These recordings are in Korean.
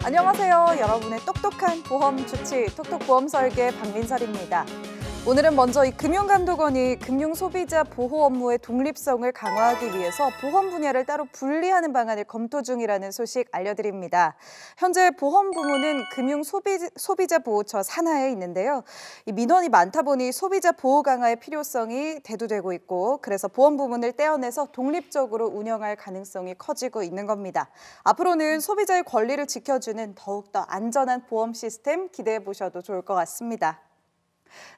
안녕하세요. 여러분의 똑똑한 보험 주치 톡톡보험 설계 박민설입니다. 오늘은 먼저 이 금융감독원이 금융소비자 보호 업무의 독립성을 강화하기 위해서 보험 분야를 따로 분리하는 방안을 검토 중이라는 소식 알려드립니다. 현재 보험 부문은 금융소비자 보호처 산하에 있는데요. 이 민원이 많다 보니 소비자 보호 강화의 필요성이 대두되고 있고, 그래서 보험 부문을 떼어내서 독립적으로 운영할 가능성이 커지고 있는 겁니다. 앞으로는 소비자의 권리를 지켜주는 더욱더 안전한 보험 시스템 기대해 보셔도 좋을 것 같습니다.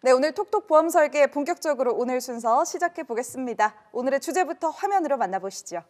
네, 오늘 톡톡 보험 설계 본격적으로 오늘 순서 시작해 보겠습니다. 오늘의 주제부터 화면으로 만나보시죠.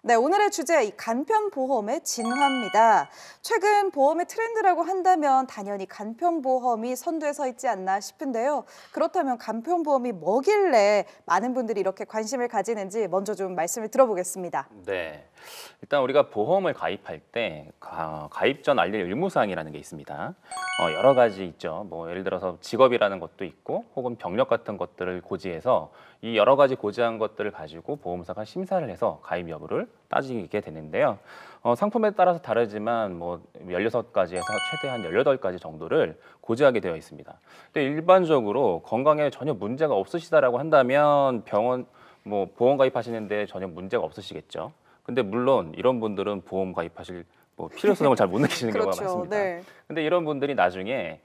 네, 오늘의 주제, 이 간편보험의 진화입니다. 최근 보험의 트렌드라고 한다면 당연히 간편보험이 선두에 서 있지 않나 싶은데요. 그렇다면 간편보험이 뭐길래 많은 분들이 이렇게 관심을 가지는지 먼저 좀 말씀을 들어보겠습니다. 네, 일단 우리가 보험을 가입할 때 가입 전 알릴 의무사항이라는 게 있습니다. 여러 가지 있죠. 뭐 예를 들어서 직업이라는 것도 있고, 혹은 병력 같은 것들을 고지해서 이 여러 가지 고지한 것들을 가지고 보험사가 심사를 해서 가입 여부를 따지게 되는데요. 상품에 따라서 다르지만 뭐 16가지에서 최대한 18가지 정도를 고지하게 되어 있습니다. 근데 일반적으로 건강에 전혀 문제가 없으시다라고 한다면 병원 보험 가입하시는데 전혀 문제가 없으시겠죠. 근데 물론 이런 분들은 보험 가입하실 필요성을 잘 못 느끼시는 그렇죠. 경우가 많습니다. 네. 근데 이런 분들이 나중에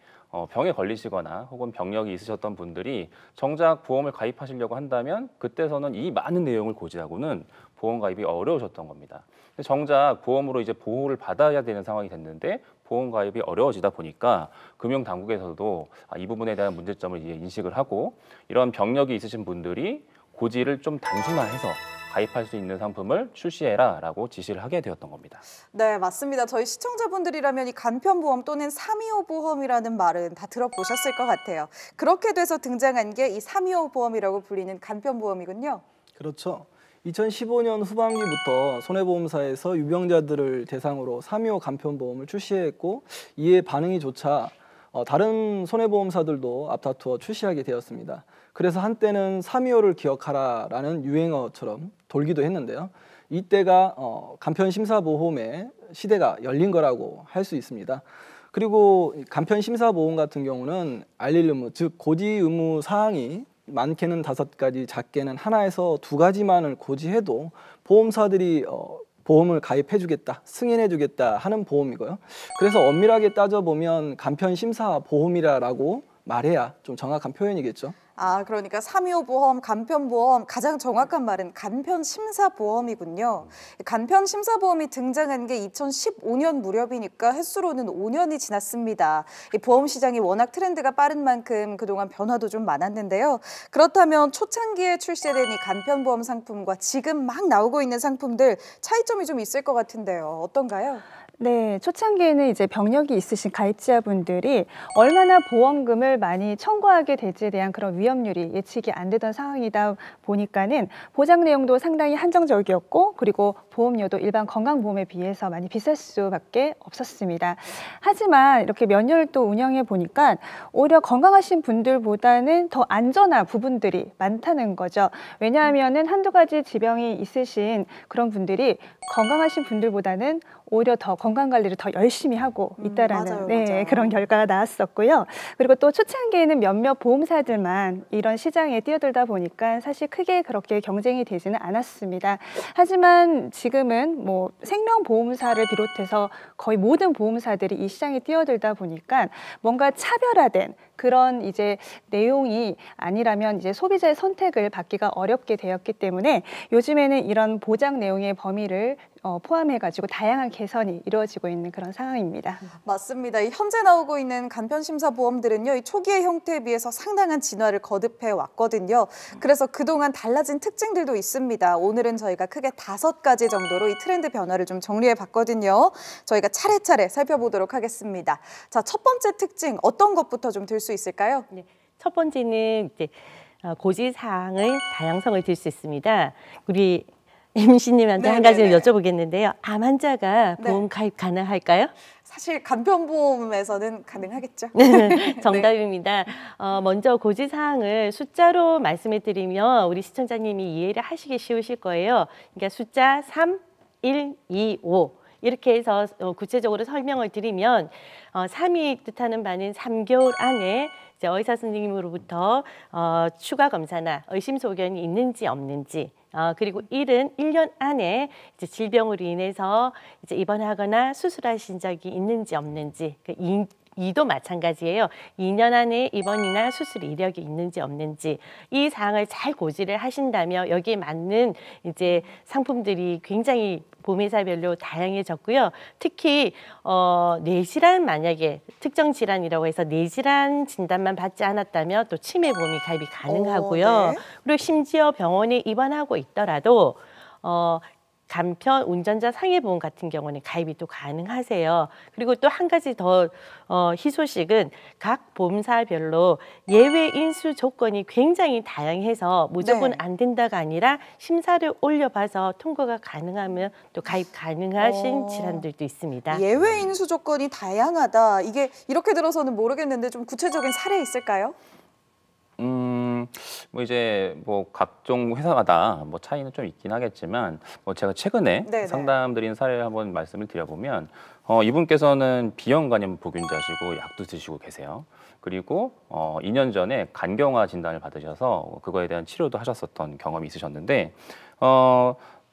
병에 걸리시거나 혹은 병력이 있으셨던 분들이 정작 보험을 가입하시려고 한다면 그때서는 이 많은 내용을 고지하고는 보험 가입이 어려우셨던 겁니다. 정작 보험으로 이제 보호를 받아야 되는 상황이 됐는데 보험 가입이 어려워지다 보니까 금융당국에서도 이 부분에 대한 문제점을 이제 인식을 하고, 이런 병력이 있으신 분들이 고지를 좀 단순화해서 가입할 수 있는 상품을 출시해라라고 지시를 하게 되었던 겁니다. 네, 맞습니다. 저희 시청자분들이라면 이 간편보험 또는 325 보험이라는 말은 다 들어보셨을 것 같아요. 그렇게 돼서 등장한 게 이 325 보험이라고 불리는 간편보험이군요. 그렇죠. 2015년 후반기부터 손해보험사에서 유병자들을 대상으로 325 간편보험을 출시했고, 이에 반응이 좋자 다른 손해보험사들도 앞다투어 출시하게 되었습니다. 그래서 한때는 325를 기억하라라는 유행어처럼 돌기도 했는데요. 이때가 간편심사보험의 시대가 열린 거라고 할 수 있습니다. 그리고 간편심사보험 같은 경우는 알릴 의무, 즉 고지 의무 사항이 많게는 5가지, 작게는 하나에서 2가지만을 고지해도 보험사들이 보험을 가입해주겠다, 승인해주겠다 하는 보험이고요. 그래서 엄밀하게 따져보면 간편심사보험이라고 말해야 좀 정확한 표현이겠죠. 그러니까 325 보험, 간편보험, 가장 정확한 말은 간편심사보험이군요. 간편심사보험이 등장한 게 2015년 무렵이니까 횟수로는 5년이 지났습니다. 이 보험 시장이 워낙 트렌드가 빠른 만큼 그동안 변화도 좀 많았는데요. 그렇다면 초창기에 출시된 이 간편보험 상품과 지금 막 나오고 있는 상품들 차이점이 좀 있을 것 같은데요. 어떤가요? 네, 초창기에는 이제 병력이 있으신 가입자분들이 얼마나 보험금을 많이 청구하게 될지에 대한 그런 위험률이 예측이 안 되던 상황이다 보니까는 보장 내용도 상당히 한정적이었고, 그리고 보험료도 일반 건강보험에 비해서 많이 비쌀 수밖에 없었습니다. 하지만 이렇게 몇 년을 또 운영해 보니까 오히려 건강하신 분들보다는 더 안전한 부분들이 많다는 거죠. 왜냐하면은 한두 가지 질병이 있으신 그런 분들이 건강하신 분들보다는 오히려 더 건강관리를 더 열심히 하고 있다라는 맞아요. 그런 결과가 나왔었고요. 그리고 또 초창기에는 몇몇 보험사들만 이런 시장에 뛰어들다 보니까 사실 크게 그렇게 경쟁이 되지는 않았습니다. 하지만 지금은 생명보험사를 비롯해서 거의 모든 보험사들이 이 시장에 뛰어들다 보니까 뭔가 차별화된 그런 이제 내용이 아니라면 이제 소비자의 선택을 받기가 어렵게 되었기 때문에 요즘에는 이런 보장 내용의 범위를 포함해가지고 다양한 개선이 이루어지고 있는 그런 상황입니다. 맞습니다. 이 현재 나오고 있는 간편심사 보험들은요, 이 초기의 형태에 비해서 상당한 진화를 거듭해 왔거든요. 그래서 그동안 달라진 특징들도 있습니다. 오늘은 저희가 크게 5가지 정도로 이 트렌드 변화를 좀 정리해 봤거든요. 저희가 차례차례 살펴보도록 하겠습니다. 자, 첫 번째 특징 어떤 것부터 좀 들 수 있을까요? 네, 첫 번째는 이제 고지사항의 다양성을 들 수 있습니다. 우리 MC님한테 한 가지를 여쭤보겠는데요. 암 환자가 보험 가입 가능할까요? 사실 간편보험에서는 가능하겠죠? 정답입니다. 먼저 고지사항을 숫자로 말씀해 드리면 우리 시청자님이 이해를 하시기 쉬우실 거예요. 그러니까 숫자 3, 1, 2, 5 이렇게 해서 구체적으로 설명을 드리면 3이 뜻하는 바는 3개월 안에 이제 의사 선생님으로부터 추가 검사나 의심소견이 있는지 없는지, 그리고 1은 1년 안에 이제 질병으로 인해서 이제 입원하거나 수술하신 적이 있는지 없는지, 2도 마찬가지예요. 2년 안에 입원이나 수술 이력이 있는지 없는지 이 사항을 잘 고지를 하신다면 여기에 맞는 이제 상품들이 굉장히 보험회사별로 다양해졌고요. 특히 뇌질환 만약에 특정 질환이라고 해서 뇌질환 진단만 받지 않았다면 또 치매보험이 가입이 가능하고요. 네. 그리고 심지어 병원에 입원하고 있더라도 간편 운전자 상해보험 같은 경우는 가입이 또 가능하세요. 그리고 또 한 가지 더 희소식은 각 보험사별로 예외 인수 조건이 굉장히 다양해서 무조건 네. 안 된다가 아니라 심사를 올려봐서 통과가 가능하면 또 가입 가능하신 질환들도 있습니다. 예외 인수 조건이 다양하다. 이게 이렇게 들어서는 모르겠는데 좀 구체적인 사례 있을까요? 뭐 이제 뭐 각종 회사마다 뭐 차이는 좀 있긴 하겠지만 뭐 제가 최근에 네네. 상담드린 사례를 한번 말씀을 드려보면 이분께서는 비형 간염 보균자시고 약도 드시고 계세요. 그리고 2년 전에 간경화 진단을 받으셔서 그거에 대한 치료도 하셨었던 경험이 있으셨는데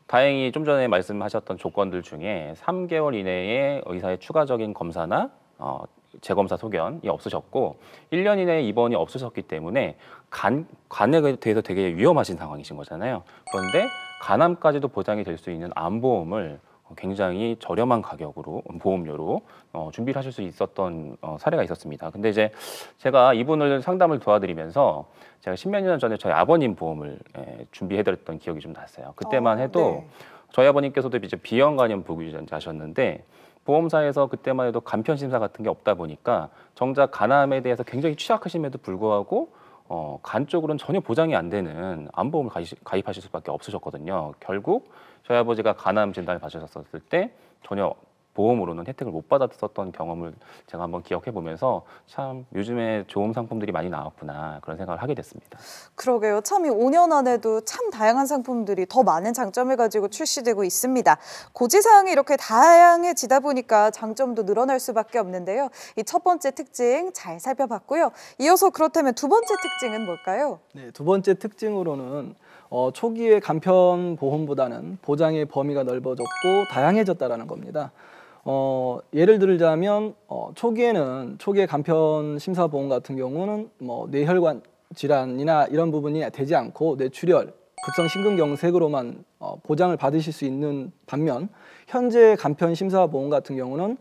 다행히 좀 전에 말씀하셨던 조건들 중에 3개월 이내에 의사의 추가적인 검사나 재검사 소견이 없으셨고 1년 이내에 입원이 없으셨기 때문에 간에 대해서 되게 위험하신 상황이신 거잖아요. 그런데 간암까지도 보장이 될 수 있는 암보험을 굉장히 저렴한 가격으로 보험료로 준비를 하실 수 있었던 사례가 있었습니다. 근데 이제 제가 이분을 상담을 도와드리면서 제가 십몇 년 전에 저희 아버님 보험을 준비해드렸던 기억이 좀 났어요. 그때만 해도 네. 저희 아버님께서도 이제 비형 간염 보균자셨는데 보험사에서 그때만 해도 간편 심사 같은 게 없다 보니까 정작 간암에 대해서 굉장히 취약하심에도 불구하고 간 쪽으로는 전혀 보장이 안 되는 암보험을 가입하실 수밖에 없으셨거든요. 결국 저희 아버지가 간암 진단을 받으셨을 때 전혀 보험으로는 혜택을 못 받았었던 경험을 제가 한번 기억해 보면서 참 요즘에 좋은 상품들이 많이 나왔구나 그런 생각을 하게 됐습니다. 그러게요. 참 이 5년 안에도 참 다양한 상품들이 더 많은 장점을 가지고 출시되고 있습니다. 고지사항이 이렇게 다양해지다 보니까 장점도 늘어날 수밖에 없는데요. 이 첫 번째 특징 잘 살펴봤고요. 이어서 그렇다면 두 번째 특징은 뭘까요? 네, 두 번째 특징으로는 초기의 간편 보험보다는 보장의 범위가 넓어졌고 다양해졌다라는 겁니다. 예를 들자면 초기의 간편 심사 보험 같은 경우는 뭐 뇌혈관 질환이나 이런 부분이 되지 않고 뇌출혈, 급성 심근경색으로만 보장을 받으실 수 있는 반면 현재 간편 심사 보험 같은 경우는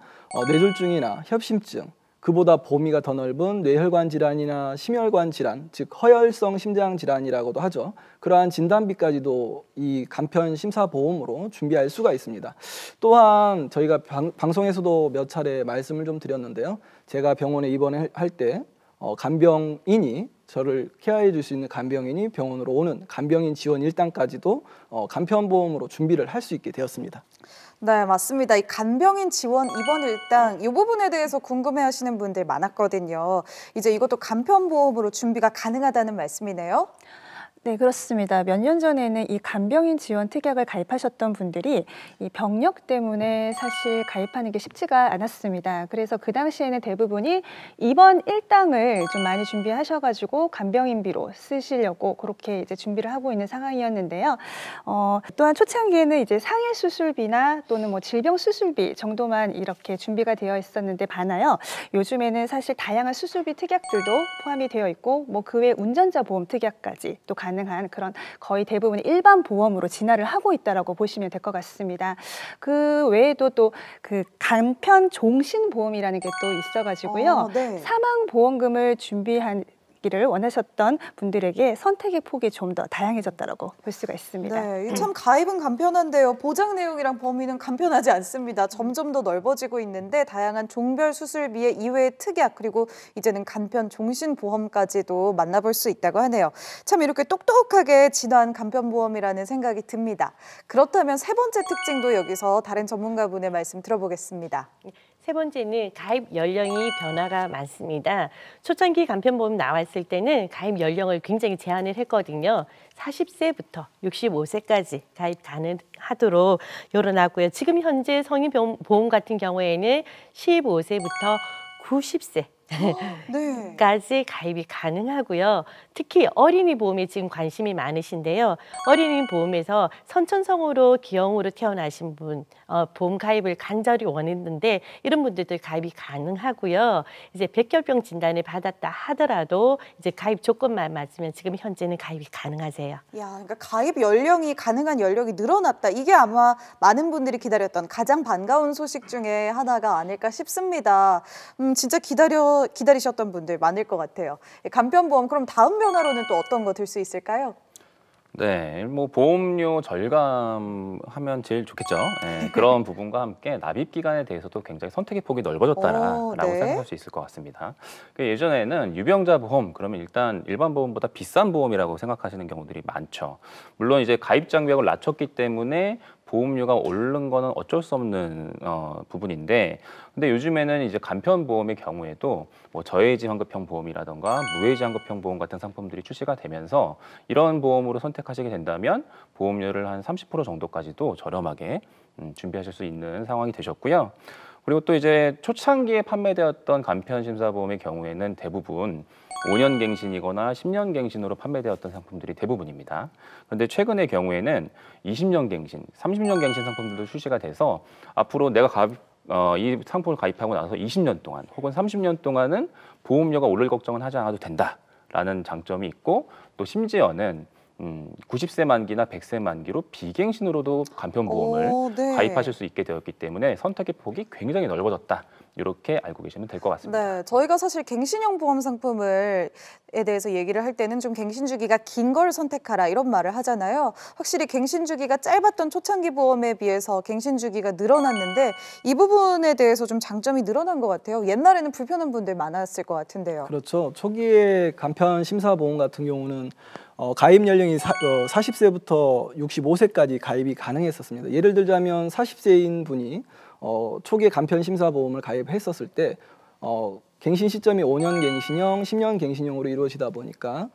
뇌졸중이나 협심증, 그보다 범위가 더 넓은 뇌혈관 질환이나 심혈관 질환, 즉 허혈성 심장 질환이라고도 하죠. 그러한 진단비까지도 이 간편 심사 보험으로 준비할 수가 있습니다. 또한 저희가 방송에서도 몇 차례 말씀을 좀 드렸는데요. 제가 병원에 입원할 때 간병인이 저를 케어해 줄 수 있는 간병인이 병원으로 오는 간병인 지원 1단까지도 간편보험으로 준비를 할 수 있게 되었습니다. 네, 맞습니다. 이 간병인 지원 입원 일당 이 부분에 대해서 궁금해하시는 분들 많았거든요. 이제 이것도 간편보험으로 준비가 가능하다는 말씀이네요. 네, 그렇습니다. 몇 년 전에는 이 간병인 지원 특약을 가입하셨던 분들이 이 병력 때문에 사실 가입하는 게 쉽지가 않았습니다. 그래서 그 당시에는 대부분이 입원 일당을 좀 많이 준비하셔가지고 간병인비로 쓰시려고 그렇게 이제 준비를 하고 있는 상황이었는데요. 또한 초창기에는 이제 상해 수술비나 또는 뭐 질병 수술비 정도만 이렇게 준비가 되어 있었는데 반하여 요즘에는 사실 다양한 수술비 특약들도 포함이 되어 있고 뭐 그 외 운전자 보험 특약까지 또 가능한 그런 거의 대부분 일반 보험으로 진화를 하고 있다라고 보시면 될 것 같습니다. 그 외에도 또 그 간편 종신 보험이라는 게 또 있어가지고요. 네. 사망 보험금을 준비하기를 원하셨던 분들에게 선택의 폭이 좀 더 다양해졌다라고 볼 수가 있습니다. 네, 참 가입은 간편한데요. 보장 내용이랑 범위는 간편하지 않습니다. 점점 더 넓어지고 있는데 다양한 종별 수술비의 이외의 특약 그리고 이제는 간편 종신보험까지도 만나볼 수 있다고 하네요. 참 이렇게 똑똑하게 진화한 간편보험이라는 생각이 듭니다. 그렇다면 세 번째 특징도 여기서 다른 전문가분의 말씀 들어보겠습니다. 세 번째는 가입 연령이 변화가 많습니다. 초창기 간편보험 나왔을 때는 가입 연령을 굉장히 제한을 했거든요. 40세부터 65세까지 가입 가능하도록 열어놨고요. 지금 현재 성인보험 같은 경우에는 15세부터 90세 네. 까지 가입이 가능하고요. 특히 어린이 보험에 지금 관심이 많으신데요. 어린이 보험에서 선천성으로 기형으로 태어나신 분 보험 가입을 간절히 원했는데 이런 분들도 가입이 가능하고요. 이제 백혈병 진단을 받았다 하더라도 이제 가입 조건만 맞으면 지금 현재는 가입이 가능하세요. 야, 그러니까 가입 연령이 가능한 연령이 늘어났다. 이게 아마 많은 분들이 기다렸던 가장 반가운 소식 중에 하나가 아닐까 싶습니다. 진짜 기다리셨던 분들 많을 것 같아요. 간편보험 그럼 다음 변화로는 또 어떤 거 들 수 있을까요? 네, 뭐 보험료 절감하면 제일 좋겠죠. 네, 그런 부분과 함께 납입 기간에 대해서도 굉장히 선택의 폭이 넓어졌다라고 네. 생각할 수 있을 것 같습니다. 예전에는 유병자 보험 그러면 일단 일반 보험보다 비싼 보험이라고 생각하시는 경우들이 많죠. 물론 이제 가입 장벽을 낮췄기 때문에 보험료가 오른 거는 어쩔 수 없는 부분인데, 근데 요즘에는 이제 간편보험의 경우에도 뭐 저해지 환급형 보험이라던가 무해지 환급형 보험 같은 상품들이 출시가 되면서 이런 보험으로 선택하시게 된다면 보험료를 한 30% 정도까지도 저렴하게 준비하실 수 있는 상황이 되셨고요. 그리고 또 이제 초창기에 판매되었던 간편심사보험의 경우에는 대부분 5년 갱신이거나 10년 갱신으로 판매되었던 상품들이 대부분입니다. 그런데 최근의 경우에는 20년 갱신, 30년 갱신 상품들도 출시가 돼서 앞으로 내가 이 상품을 가입하고 나서 20년 동안 혹은 30년 동안은 보험료가 오를 걱정은 하지 않아도 된다라는 장점이 있고, 또 심지어는 90세 만기나 100세 만기로 비갱신으로도 간편보험을 네. 가입하실 수 있게 되었기 때문에 선택의 폭이 굉장히 넓어졌다. 이렇게 알고 계시면 될 것 같습니다. 네, 저희가 사실 갱신형 보험 상품에 대해서 얘기를 할 때는 좀 갱신 주기가 긴 걸 선택하라 이런 말을 하잖아요. 확실히 갱신 주기가 짧았던 초창기 보험에 비해서 갱신 주기가 늘어났는데 이 부분에 대해서 좀 장점이 늘어난 것 같아요. 옛날에는 불편한 분들 많았을 것 같은데요. 그렇죠. 초기에 간편 심사보험 같은 경우는 가입 연령이 40세부터 65세까지 가입이 가능했었습니다. 예를 들자면 40세인 분이 초기에 간편 심사보험을 가입했었을 때 갱신 시점이 5년 갱신형, 10년 갱신형으로 이루어지다 보니까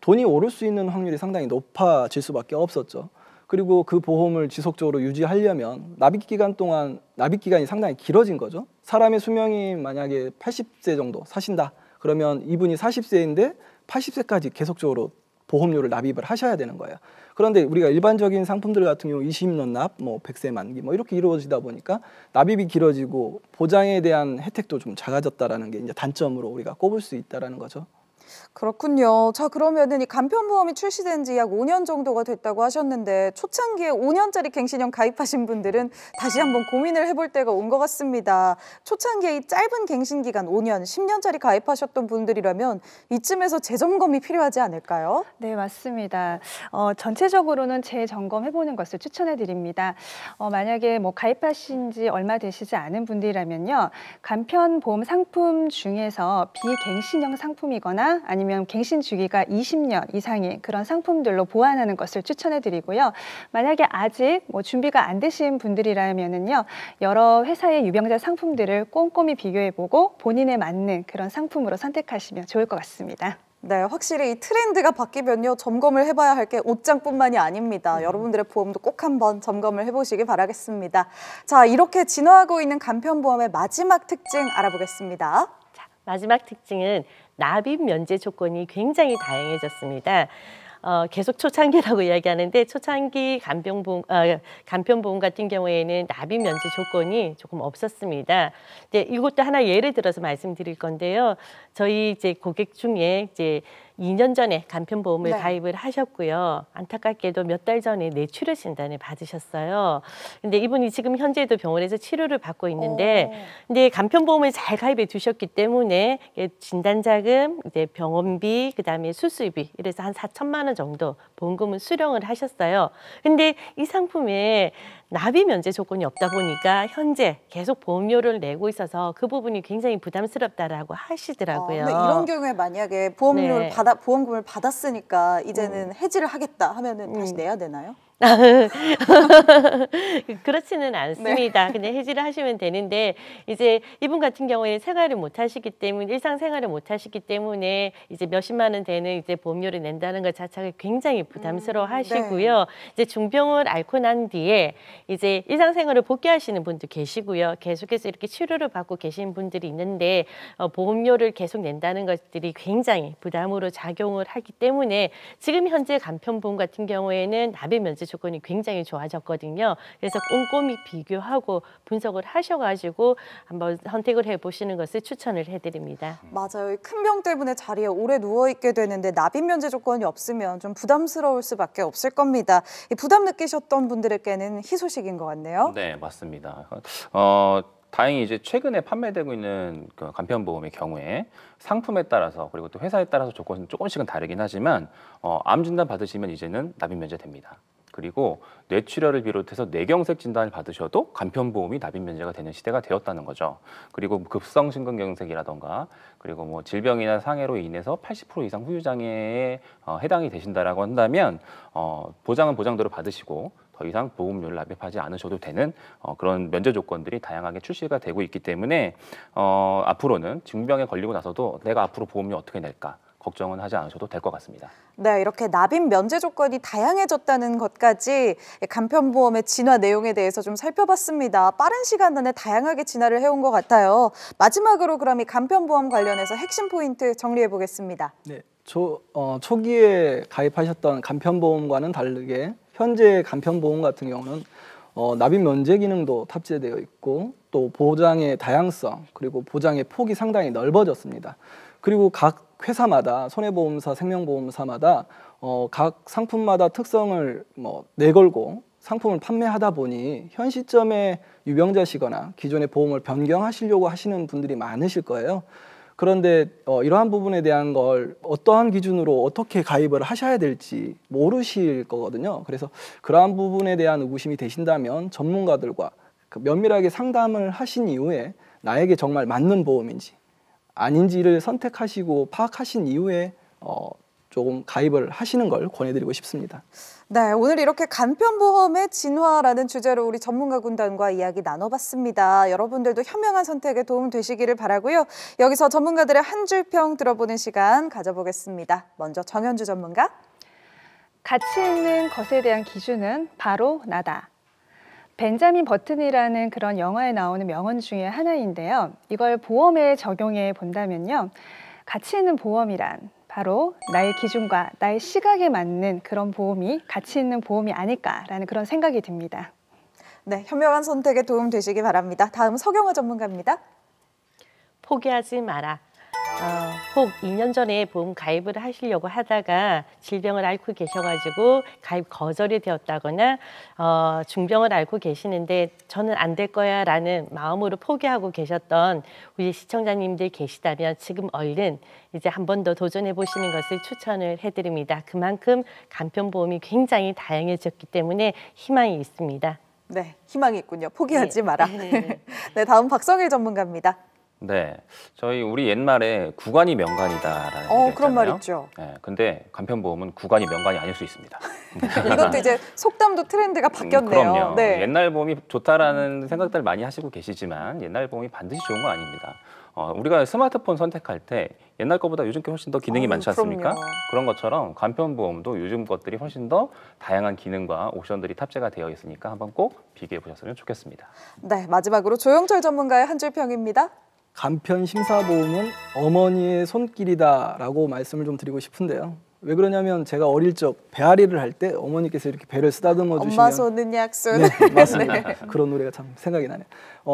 돈이 오를 수 있는 확률이 상당히 높아질 수밖에 없었죠. 그리고 그 보험을 지속적으로 유지하려면 납입 기간이 상당히 길어진 거죠. 사람의 수명이 만약에 80세 정도 사신다. 그러면 이분이 40세인데 80세까지 계속적으로 보험료를 납입을 하셔야 되는 거예요. 그런데 우리가 일반적인 상품들 같은 경우 20년 납, 100세 만기 이렇게 이루어지다 보니까 납입이 길어지고 보장에 대한 혜택도 좀 작아졌다라는 게 이제 단점으로 우리가 꼽을 수 있다라는 거죠. 그렇군요. 자, 그러면은 이 간편보험이 출시된 지 약 5년 정도가 됐다고 하셨는데 초창기에 5년짜리 갱신형 가입하신 분들은 다시 한번 고민을 해볼 때가 온 것 같습니다. 초창기에 이 짧은 갱신 기간 5년, 10년짜리 가입하셨던 분들이라면 이쯤에서 재점검이 필요하지 않을까요? 네, 맞습니다. 전체적으로는 재점검해보는 것을 추천해드립니다. 만약에 뭐 가입하신 지 얼마 되시지 않은 분들이라면요, 간편보험 상품 중에서 비갱신형 상품이거나 아니면 갱신 주기가 20년 이상인 그런 상품들로 보완하는 것을 추천해드리고요. 만약에 아직 뭐 준비가 안 되신 분들이라면은요, 여러 회사의 유병자 상품들을 꼼꼼히 비교해보고 본인에 맞는 그런 상품으로 선택하시면 좋을 것 같습니다. 네, 확실히 이 트렌드가 바뀌면요, 점검을 해봐야 할 게 옷장뿐만이 아닙니다. 여러분들의 보험도 꼭 한번 점검을 해보시기 바라겠습니다. 자, 이렇게 진화하고 있는 간편보험의 마지막 특징 알아보겠습니다. 자, 마지막 특징은 납입 면제 조건이 굉장히 다양해졌습니다. 계속 초창기라고 이야기하는데 초창기 간편보험 같은 경우에는 납입 면제 조건이 조금 없었습니다. 이제 이것도 하나 예를 들어서 말씀드릴 건데요. 저희 이제 고객 중에 이제 2년 전에 간편보험을 네. 가입을 하셨고요. 안타깝게도 몇 달 전에 뇌출혈 진단을 받으셨어요. 근데 이분이 지금 현재도 병원에서 치료를 받고 있는데, 근데 간편보험을 잘 가입해 두셨기 때문에 진단자금, 이제 병원비, 그다음에 수술비 이래서 한 4천만 원 정도 보험금을 수령을 하셨어요. 근데 이 상품에 납입 면제 조건이 없다 보니까 현재 계속 보험료를 내고 있어서 그 부분이 굉장히 부담스럽다라고 하시더라고요. 근데 이런 경우에 만약에 보험금을 네. 받았으니까 이제는 해지를 하겠다 하면은 다시 내야 되나요? 그렇지는 않습니다. 그냥 해지를 하시면 되는데 이제 이분 같은 경우에 생활을 못 하시기 때문에 일상생활을 못 하시기 때문에 이제 몇십만 원 되는 이제 보험료를 낸다는 것 자체가 굉장히 부담스러워 하시고요. 네. 이제 중병을 앓고 난 뒤에 이제 일상생활을 복귀하시는 분도 계시고요. 계속해서 이렇게 치료를 받고 계신 분들이 있는데 보험료를 계속 낸다는 것들이 굉장히 부담으로 작용을 하기 때문에 지금 현재 간편보험 같은 경우에는 납입 면제 조건이 굉장히 좋아졌거든요. 그래서 꼼꼼히 비교하고 분석을 하셔가지고 한번 선택을 해보시는 것을 추천을 해드립니다. 맞아요. 큰 병 때문에 자리에 오래 누워있게 되는데 납입 면제 조건이 없으면 좀 부담스러울 수밖에 없을 겁니다. 이 부담 느끼셨던 분들에게는 희소식인 것 같네요. 네, 맞습니다. 다행히 이제 최근에 판매되고 있는 그 간편보험의 경우에 상품에 따라서 그리고 또 회사에 따라서 조건은 조금씩은 다르긴 하지만 암 진단 받으시면 이제는 납입 면제됩니다. 그리고 뇌출혈을 비롯해서 뇌경색 진단을 받으셔도 간편보험이 납입 면제가 되는 시대가 되었다는 거죠. 그리고 급성 심근경색이라던가 그리고 뭐 질병이나 상해로 인해서 80% 이상 후유장애에 해당이 되신다라고 한다면 보장은 보장대로 받으시고 더 이상 보험료를 납입하지 않으셔도 되는 그런 면제 조건들이 다양하게 출시가 되고 있기 때문에 앞으로는 중병에 걸리고 나서도 내가 앞으로 보험료 어떻게 낼까 걱정은 하지 않으셔도 될 것 같습니다. 네, 이렇게 납입 면제 조건이 다양해졌다는 것까지 간편보험의 진화 내용에 대해서 좀 살펴봤습니다. 빠른 시간 안에 다양하게 진화를 해온 것 같아요. 마지막으로 그럼 이 간편보험 관련해서 핵심 포인트 정리해 보겠습니다. 네, 초기에 가입하셨던 간편보험과는 다르게 현재 간편보험 같은 경우는 납입 면제 기능도 탑재되어 있고 또 보장의 다양성 그리고 보장의 폭이 상당히 넓어졌습니다. 그리고 각 회사마다 손해보험사, 생명보험사마다 각 상품마다 특성을 내걸고 상품을 판매하다 보니 현 시점에 유병자시거나 기존의 보험을 변경하시려고 하시는 분들이 많으실 거예요. 그런데 이러한 부분에 대한 걸 어떠한 기준으로 어떻게 가입을 하셔야 될지 모르실 거거든요. 그래서 그러한 부분에 대한 의구심이 되신다면 전문가들과 면밀하게 상담을 하신 이후에 나에게 정말 맞는 보험인지 아닌지를 선택하시고 파악하신 이후에 조금 가입을 하시는 걸 권해드리고 싶습니다. 네, 오늘 이렇게 간편보험의 진화라는 주제로 우리 전문가 군단과 이야기 나눠봤습니다. 여러분들도 현명한 선택에 도움 되시기를 바라고요. 여기서 전문가들의 한 줄 평 들어보는 시간 가져보겠습니다. 먼저 정현주 전문가. 가치 있는 것에 대한 기준은 바로 나다. 벤자민 버튼이라는 그런 영화에 나오는 명언 중에 하나인데요. 이걸 보험에 적용해 본다면요. 가치 있는 보험이란 바로 나의 기준과 나의 시각에 맞는 그런 보험이 가치 있는 보험이 아닐까라는 그런 생각이 듭니다. 네, 현명한 선택에 도움 되시기 바랍니다. 다음 서경화 전문가입니다. 포기하지 마라. 혹 2년 전에 보험 가입을 하시려고 하다가 질병을 앓고 계셔가지고 가입 거절이 되었다거나 중병을 앓고 계시는데 저는 안 될 거야 라는 마음으로 포기하고 계셨던 우리 시청자님들 계시다면 지금 얼른 이제 한 번 더 도전해 보시는 것을 추천을 해드립니다. 그만큼 간편보험이 굉장히 다양해졌기 때문에 희망이 있습니다. 네, 희망이 있군요. 포기하지 마라. 네, 다음 박성일 전문가입니다. 네, 우리 옛말에 구간이 명간이다라는 얘기 했잖아요. 그런 말 있죠. 네, 근데 간편보험은 구간이 명간이 아닐 수 있습니다. 이것도 이제 속담도 트렌드가 바뀌었네요. 그럼요. 네. 옛날 보험이 좋다라는 생각들 많이 하시고 계시지만 옛날 보험이 반드시 좋은 건 아닙니다. 우리가 스마트폰 선택할 때 옛날 것보다 요즘 게 훨씬 더 기능이 많지 않습니까? 그럼요. 그런 것처럼 간편보험도 요즘 것들이 훨씬 더 다양한 기능과 옵션들이 탑재가 되어 있으니까 한번 꼭 비교해 보셨으면 좋겠습니다. 네, 마지막으로 조영철 전문가의 한 줄 평입니다. 간편 심사보험은 어머니의 손길이다라고 말씀을 좀 드리고 싶은데요. 왜 그러냐면 제가 어릴 적 배앓이를 할 때 어머니께서 이렇게 배를 쓰다듬어 주시면 엄마 손은 약손. 네, 맞습니다. 그런 노래가 참 생각이 나네요.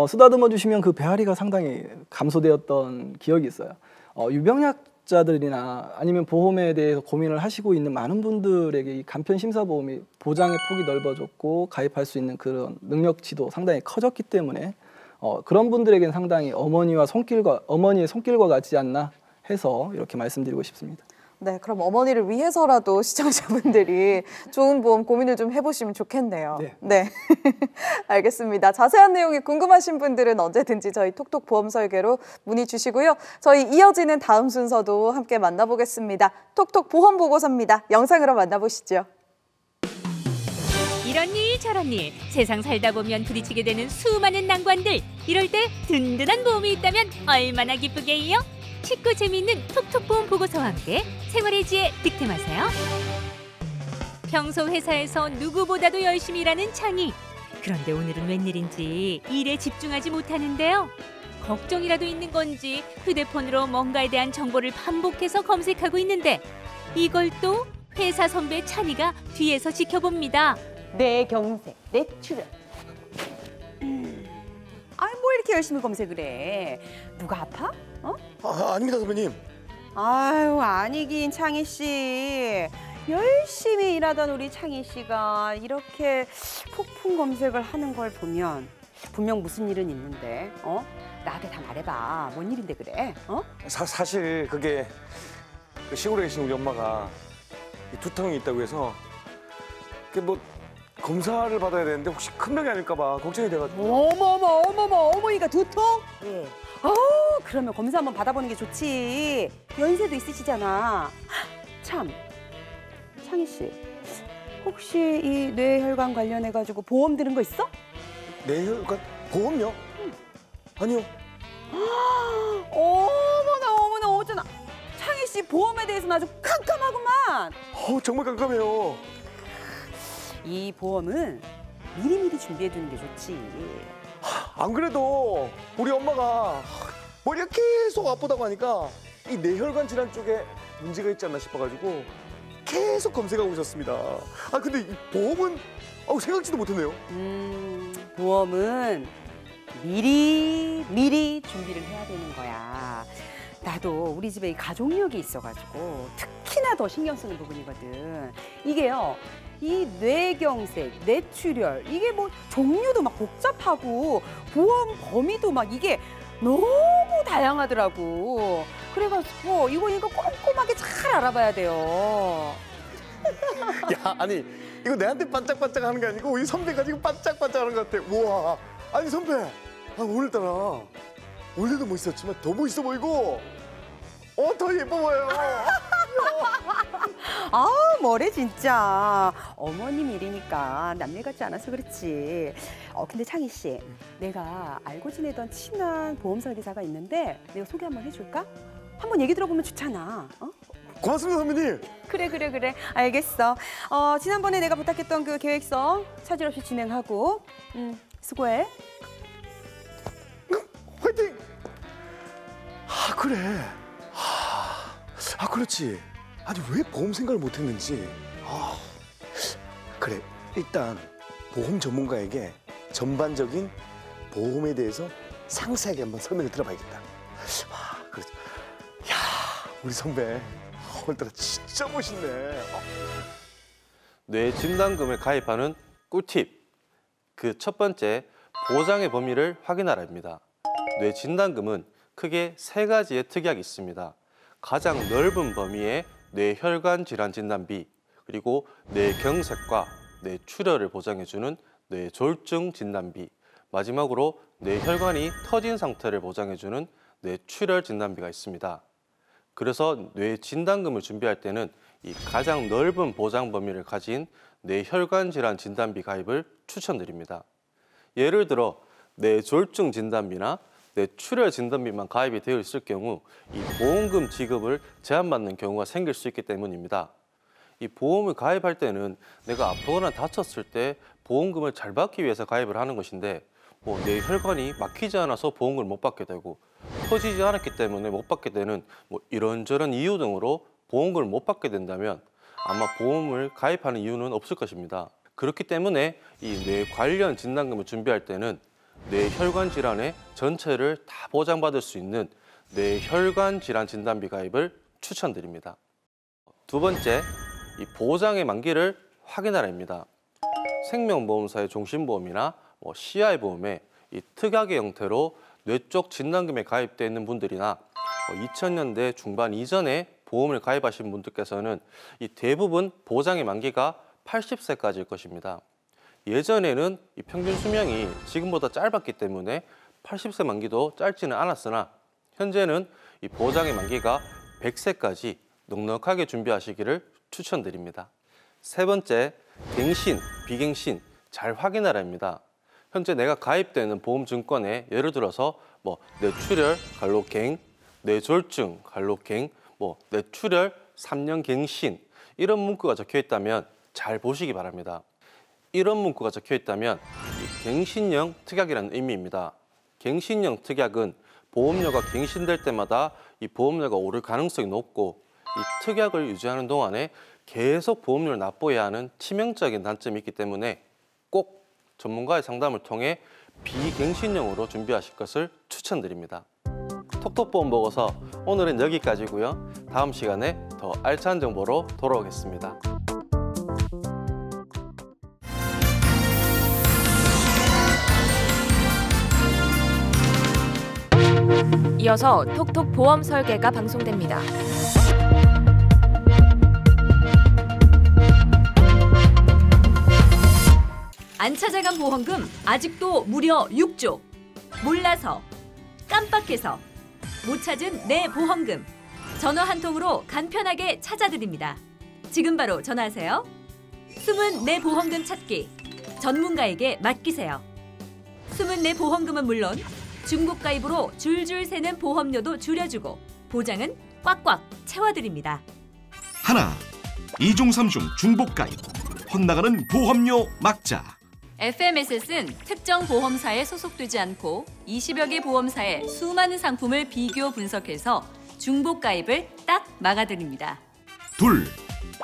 쓰다듬어 주시면 그 배앓이가 상당히 감소되었던 기억이 있어요. 유병약자들이나 아니면 보험에 대해서 고민을 하시고 있는 많은 분들에게 이 간편 심사보험이 보장의 폭이 넓어졌고 가입할 수 있는 그런 능력치도 상당히 커졌기 때문에 그런 분들에게는 상당히 어머니의 손길과 같지 않나 해서 이렇게 말씀드리고 싶습니다. 네, 그럼 어머니를 위해서라도 시청자분들이 좋은 보험 고민을 좀 해보시면 좋겠네요. 네. 알겠습니다. 자세한 내용이 궁금하신 분들은 언제든지 저희 톡톡 보험 설계로 문의 주시고요. 저희 이어지는 다음 순서도 함께 만나보겠습니다. 톡톡 보험 보고서입니다. 영상으로 만나보시죠. 이런 일 저런 일 세상 살다 보면 부딪히게 되는 수많은 난관들 이럴 때 든든한 보험이 있다면 얼마나 기쁘게요. 쉽고 재미있는 톡톡보험 보고서와 함께 생활의 지혜 득템하세요. 평소 회사에서 누구보다도 열심히 일하는 창희. 그런데 오늘은 웬일인지 일에 집중하지 못하는데요. 걱정이라도 있는 건지 휴대폰으로 뭔가에 대한 정보를 반복해서 검색하고 있는데 이걸 또 회사 선배 찬이가 뒤에서 지켜봅니다. 내 경색, 내 출연. 아니 뭐 이렇게 열심히 검색을 해? 누가 아파? 어? 아닙니다 선배님. 아유 아니긴 창희 씨. 열심히 일하던 우리 창희 씨가 이렇게 폭풍 검색을 하는 걸 보면 분명 무슨 일은 있는데, 나한테 다 말해봐. 뭔 일인데 그래? 사실 그게 그 시골에 계신 우리 엄마가 이 두통이 있다고 해서 그 뭐 검사를 받아야 되는데 혹시 큰 병이 아닐까 봐 걱정이 돼가지고. 어머머 어머니가 두통? 예. 그러면 검사 한번 받아보는 게 좋지. 연세도 있으시잖아. 참, 창희 씨, 혹시 이 뇌혈관 관련해가지고 보험 들은 거 있어? 뇌혈관 보험요? 아니요. 어머나 어쩌나. 창희 씨 보험에 대해서는 아주 깜깜하구만. 정말 깜깜해요. 이 보험은 미리미리 준비해두는 게 좋지. 안 그래도 우리 엄마가 머리가 계속 아프다고 하니까 이 뇌혈관 질환 쪽에 문제가 있지 않나 싶어가지고 계속 검색하고 있었습니다. 근데 이 보험은 생각지도 못했네요. 보험은 미리 준비를 해야 되는 거야. 나도 우리 집에 이 가족력이 있어가지고 특히나 더 신경 쓰는 부분이거든. 이게요, 이 뇌경색, 뇌출혈, 이게 뭐 종류도 막 복잡하고 보험 범위도 막 이게 너무 다양하더라고. 그래가지고 이거 꼼꼼하게 잘 알아봐야 돼요. 야, 아니 이거 내한테 반짝반짝 하는 게 아니고 우리 선배가 지금 반짝반짝 하는 것 같아. 우와, 아니 선배, 오늘따라 원래도 멋있었지만 더 멋있어 보이고 더 예뻐 보여요. 뭐래 진짜. 어머님 일이니까 남일 같지 않아서 그렇지. 근데 창희 씨, 내가 알고 지내던 친한 보험 설계사가 있는데 내가 소개 한번 해줄까? 한번 얘기 들어보면 좋잖아. 고맙습니다 선배님. 그래. 알겠어. 지난번에 내가 부탁했던 그 계획서 차질 없이 진행하고. 수고해. 화이팅! 그래. 그렇지. 아니 왜 보험 생각을 못했는지. 그래, 일단 보험 전문가에게 전반적인 보험에 대해서 상세하게 한번 설명을 들어봐야겠다. 그렇지. 야, 우리 선배 오늘따라 진짜 멋있네. 뇌진단금에 가입하는 꿀팁. 그 첫 번째, 보장의 범위를 확인하라입니다. 뇌진단금은 크게 세 가지의 특약이 있습니다. 가장 넓은 범위의 뇌혈관 질환 진단비, 그리고 뇌경색과 뇌출혈을 보장해주는 뇌졸중 진단비, 마지막으로 뇌혈관이 터진 상태를 보장해주는 뇌출혈 진단비가 있습니다. 그래서 뇌진단금을 준비할 때는 이 가장 넓은 보장 범위를 가진 뇌혈관 질환 진단비 가입을 추천드립니다. 예를 들어 뇌졸중 진단비나 뇌출혈 진단비만 가입이 되어 있을 경우 이 보험금 지급을 제한받는 경우가 생길 수 있기 때문입니다. 이 보험을 가입할 때는 내가 아프거나 다쳤을 때 보험금을 잘 받기 위해서 가입을 하는 것인데 뇌혈관이 막히지 않아서 보험금을 못 받게 되고 터지지 않았기 때문에 못 받게 되는 이런저런 이유 등으로 보험금을 못 받게 된다면 아마 보험을 가입하는 이유는 없을 것입니다. 그렇기 때문에 이 뇌 관련 진단금을 준비할 때는 뇌혈관 질환의 전체를 다 보장받을 수 있는 뇌혈관 질환 진단비 가입을 추천드립니다. 두 번째, 이 보장의 만기를 확인하라입니다. 생명보험사의 종신보험이나 CI보험에 이 특약의 형태로 뇌 쪽 진단금에 가입되어 있는 분들이나 2000년대 중반 이전에 보험을 가입하신 분들께서는 이 대부분 보장의 만기가 80세까지일 것입니다. 예전에는 이 평균 수명이 지금보다 짧았기 때문에 80세 만기도 짧지는 않았으나 현재는 이 보장의 만기가 100세까지 넉넉하게 준비하시기를 추천드립니다. 세 번째, 갱신, 비갱신, 잘 확인하랍니다. 현재 내가 가입되는 보험증권에 예를 들어서 뇌출혈, 갈로갱, 뇌졸중, 갈로갱, 뇌출혈, 3년 갱신 이런 문구가 적혀 있다면 잘 보시기 바랍니다. 이런 문구가 적혀 있다면 이 갱신형 특약이라는 의미입니다. 갱신형 특약은 보험료가 갱신될 때마다 이 보험료가 오를 가능성이 높고 이 특약을 유지하는 동안에 계속 보험료를 납부해야 하는 치명적인 단점이 있기 때문에 꼭 전문가의 상담을 통해 비갱신형으로 준비하실 것을 추천드립니다. 톡톡보험 보고서 오늘은 여기까지고요. 다음 시간에 더 알찬 정보로 돌아오겠습니다. 이어서 톡톡 보험 설계가 방송됩니다. 안 찾아간 보험금 아직도 무려 6조. 몰라서, 깜빡해서 못 찾은 내 보험금. 전화 한 통으로 간편하게 찾아드립니다. 지금 바로 전화하세요. 숨은 내 보험금 찾기. 전문가에게 맡기세요. 숨은 내 보험금은 물론 중복가입으로 줄줄 새는 보험료도 줄여주고 보장은 꽉꽉 채워드립니다. 하나, 2중 3중 중복가입, 헛나가는 보험료 막자. FMSS는 특정 보험사에 소속되지 않고 20여 개 보험사의 수많은 상품을 비교 분석해서 중복가입을 딱 막아드립니다. 둘,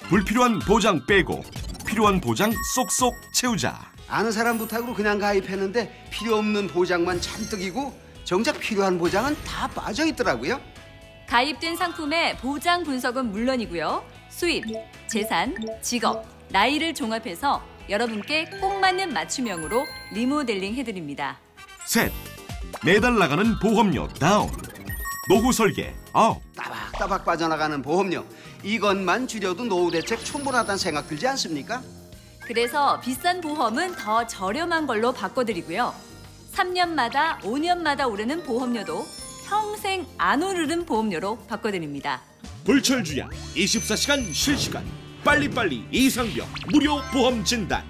불필요한 보장 빼고 필요한 보장 쏙쏙 채우자. 아는 사람 부탁으로 그냥 가입했는데 필요 없는 보장만 잔뜩이고 정작 필요한 보장은 다 빠져 있더라고요. 가입된 상품의 보장 분석은 물론이고요. 수입, 재산, 직업, 나이를 종합해서 여러분께 꼭 맞는 맞춤형으로 리모델링 해드립니다. 셋, 매달 나가는 보험료 다운. 노후 설계 업. 따박따박 빠져나가는 보험료. 이것만 줄여도 노후 대책 충분하다는 생각 들지 않습니까? 그래서 비싼 보험은 더 저렴한 걸로 바꿔드리고요. 3년마다 5년마다 오르는 보험료도 평생 안 오르는 보험료로 바꿔드립니다. 불철주야 24시간 실시간 빨리빨리 이상병 무료 보험 진단.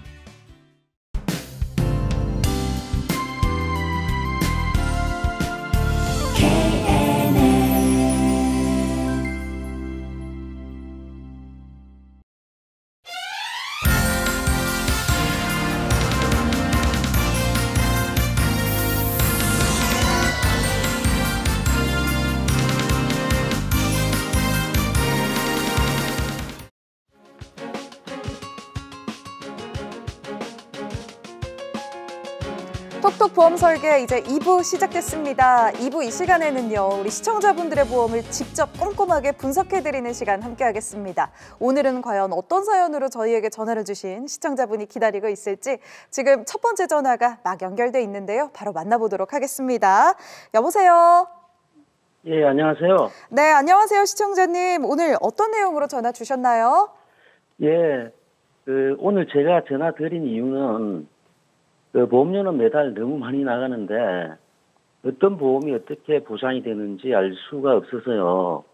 톡톡 보험 설계 이제 2부 시작됐습니다. 2부 이 시간에는요, 우리 시청자분들의 보험을 직접 꼼꼼하게 분석해드리는 시간 함께하겠습니다. 오늘은 과연 어떤 사연으로 저희에게 전화를 주신 시청자분이 기다리고 있을지 지금 첫 번째 전화가 막 연결돼 있는데요. 바로 만나보도록 하겠습니다. 여보세요? 예, 안녕하세요. 네, 안녕하세요, 시청자님. 오늘 어떤 내용으로 전화 주셨나요? 예, 오늘 제가 전화 드린 이유는 보험료는 매달 너무 많이 나가는데 어떤 보험이 어떻게 보상이 되는지 알 수가 없어서요.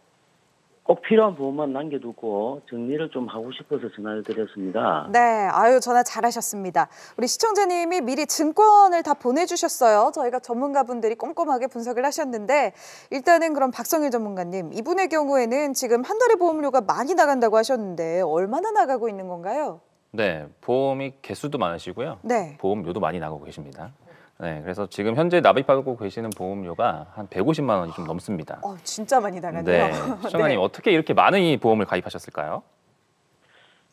꼭 필요한 보험만 남겨두고 정리를 좀 하고 싶어서 전화를 드렸습니다. 네, 아유, 전화 잘하셨습니다. 우리 시청자님이 미리 증권을 다 보내주셨어요. 저희가 전문가분들이 꼼꼼하게 분석을 하셨는데 일단은 그럼 박성일 전문가님, 이분의 경우에는 지금 한 달에 보험료가 많이 나간다고 하셨는데 얼마나 나가고 있는 건가요? 네, 보험이 개수도 많으시고요. 네. 보험료도 많이 나가고 계십니다. 네, 그래서 지금 현재 납입하고 계시는 보험료가 한 150만 원이 좀 넘습니다. 진짜 많이 나가네요. 네, 시청자님 네. 어떻게 이렇게 많은 이 보험을 가입하셨을까요?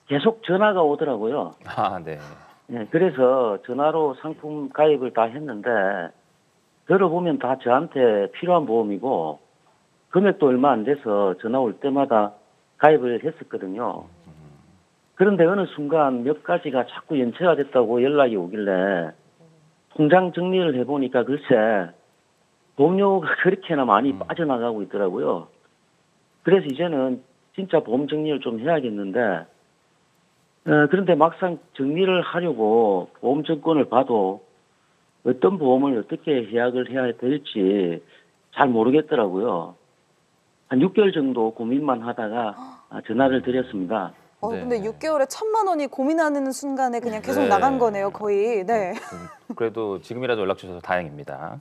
계속 전화가 오더라고요. 아, 네. 네, 그래서 전화로 상품 가입을 다 했는데 들어보면 다 저한테 필요한 보험이고 금액도 얼마 안 돼서 전화 올 때마다 가입을 했었거든요. 그런데 어느 순간 몇 가지가 자꾸 연체가 됐다고 연락이 오길래 통장 정리를 해보니까 글쎄 보험료가 그렇게나 많이 빠져나가고 있더라고요. 그래서 이제는 진짜 보험 정리를 좀 해야겠는데 그런데 막상 정리를 하려고 보험 증권을 봐도 어떤 보험을 어떻게 예약을 해야 될지 잘 모르겠더라고요. 한 6개월 정도 고민만 하다가 전화를 드렸습니다. 네. 근데 6개월에 1,000만 원이 고민하는 순간에 그냥 계속 네. 나간 거네요, 거의. 네. 그래도 지금이라도 연락 주셔서 다행입니다.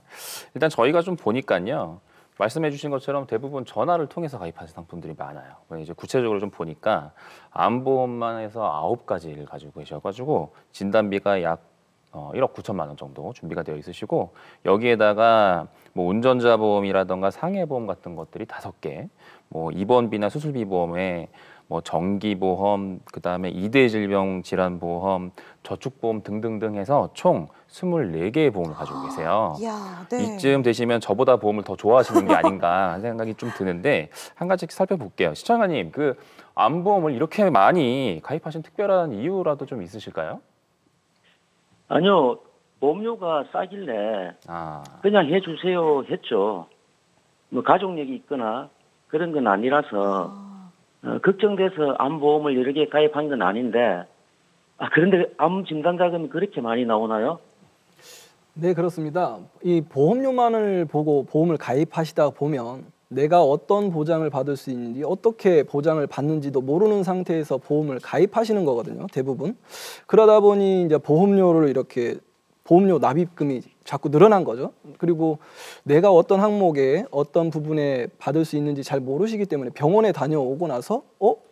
일단 저희가 좀 보니까요. 말씀해 주신 것처럼 대부분 전화를 통해서 가입하는 상품들이 많아요. 이제 구체적으로 좀 보니까 암보험만 해서 9가지를 가지고 계셔가지고 진단비가 약 1억 9천만 원 정도 준비가 되어 있으시고 여기에다가 뭐 운전자 보험이라던가 상해 보험 같은 것들이 5개, 뭐 입원비나 수술비 보험에 뭐 정기보험, 그다음에 2대 질병 질환 보험, 저축보험 등등등 해서 총 24개의 보험을 가지고 계세요. 이야, 네. 이쯤 되시면 저보다 보험을 더 좋아하시는 게 아닌가 하는 생각이 좀 드는데 한 가지씩 살펴볼게요. 시청자님, 그 암보험을 이렇게 많이 가입하신 특별한 이유라도 좀 있으실까요? 아니요, 보험료가 싸길래 그냥 해주세요 했죠. 뭐 가족력이 있거나 그런 건 아니라서 걱정돼서 암보험을 여러 개 가입한 건 아닌데 그런데 암 진단 자금이 그렇게 많이 나오나요? 네, 그렇습니다. 이 보험료만을 보고 보험을 가입하시다 보면 내가 어떤 보장을 받을 수 있는지 어떻게 보장을 받는지도 모르는 상태에서 보험을 가입하시는 거거든요, 대부분. 그러다 보니 이제 보험료를 이렇게 보험료 납입금이 자꾸 늘어난 거죠. 그리고 내가 어떤 항목에 어떤 부분에 받을 수 있는지 잘 모르시기 때문에 병원에 다녀오고 나서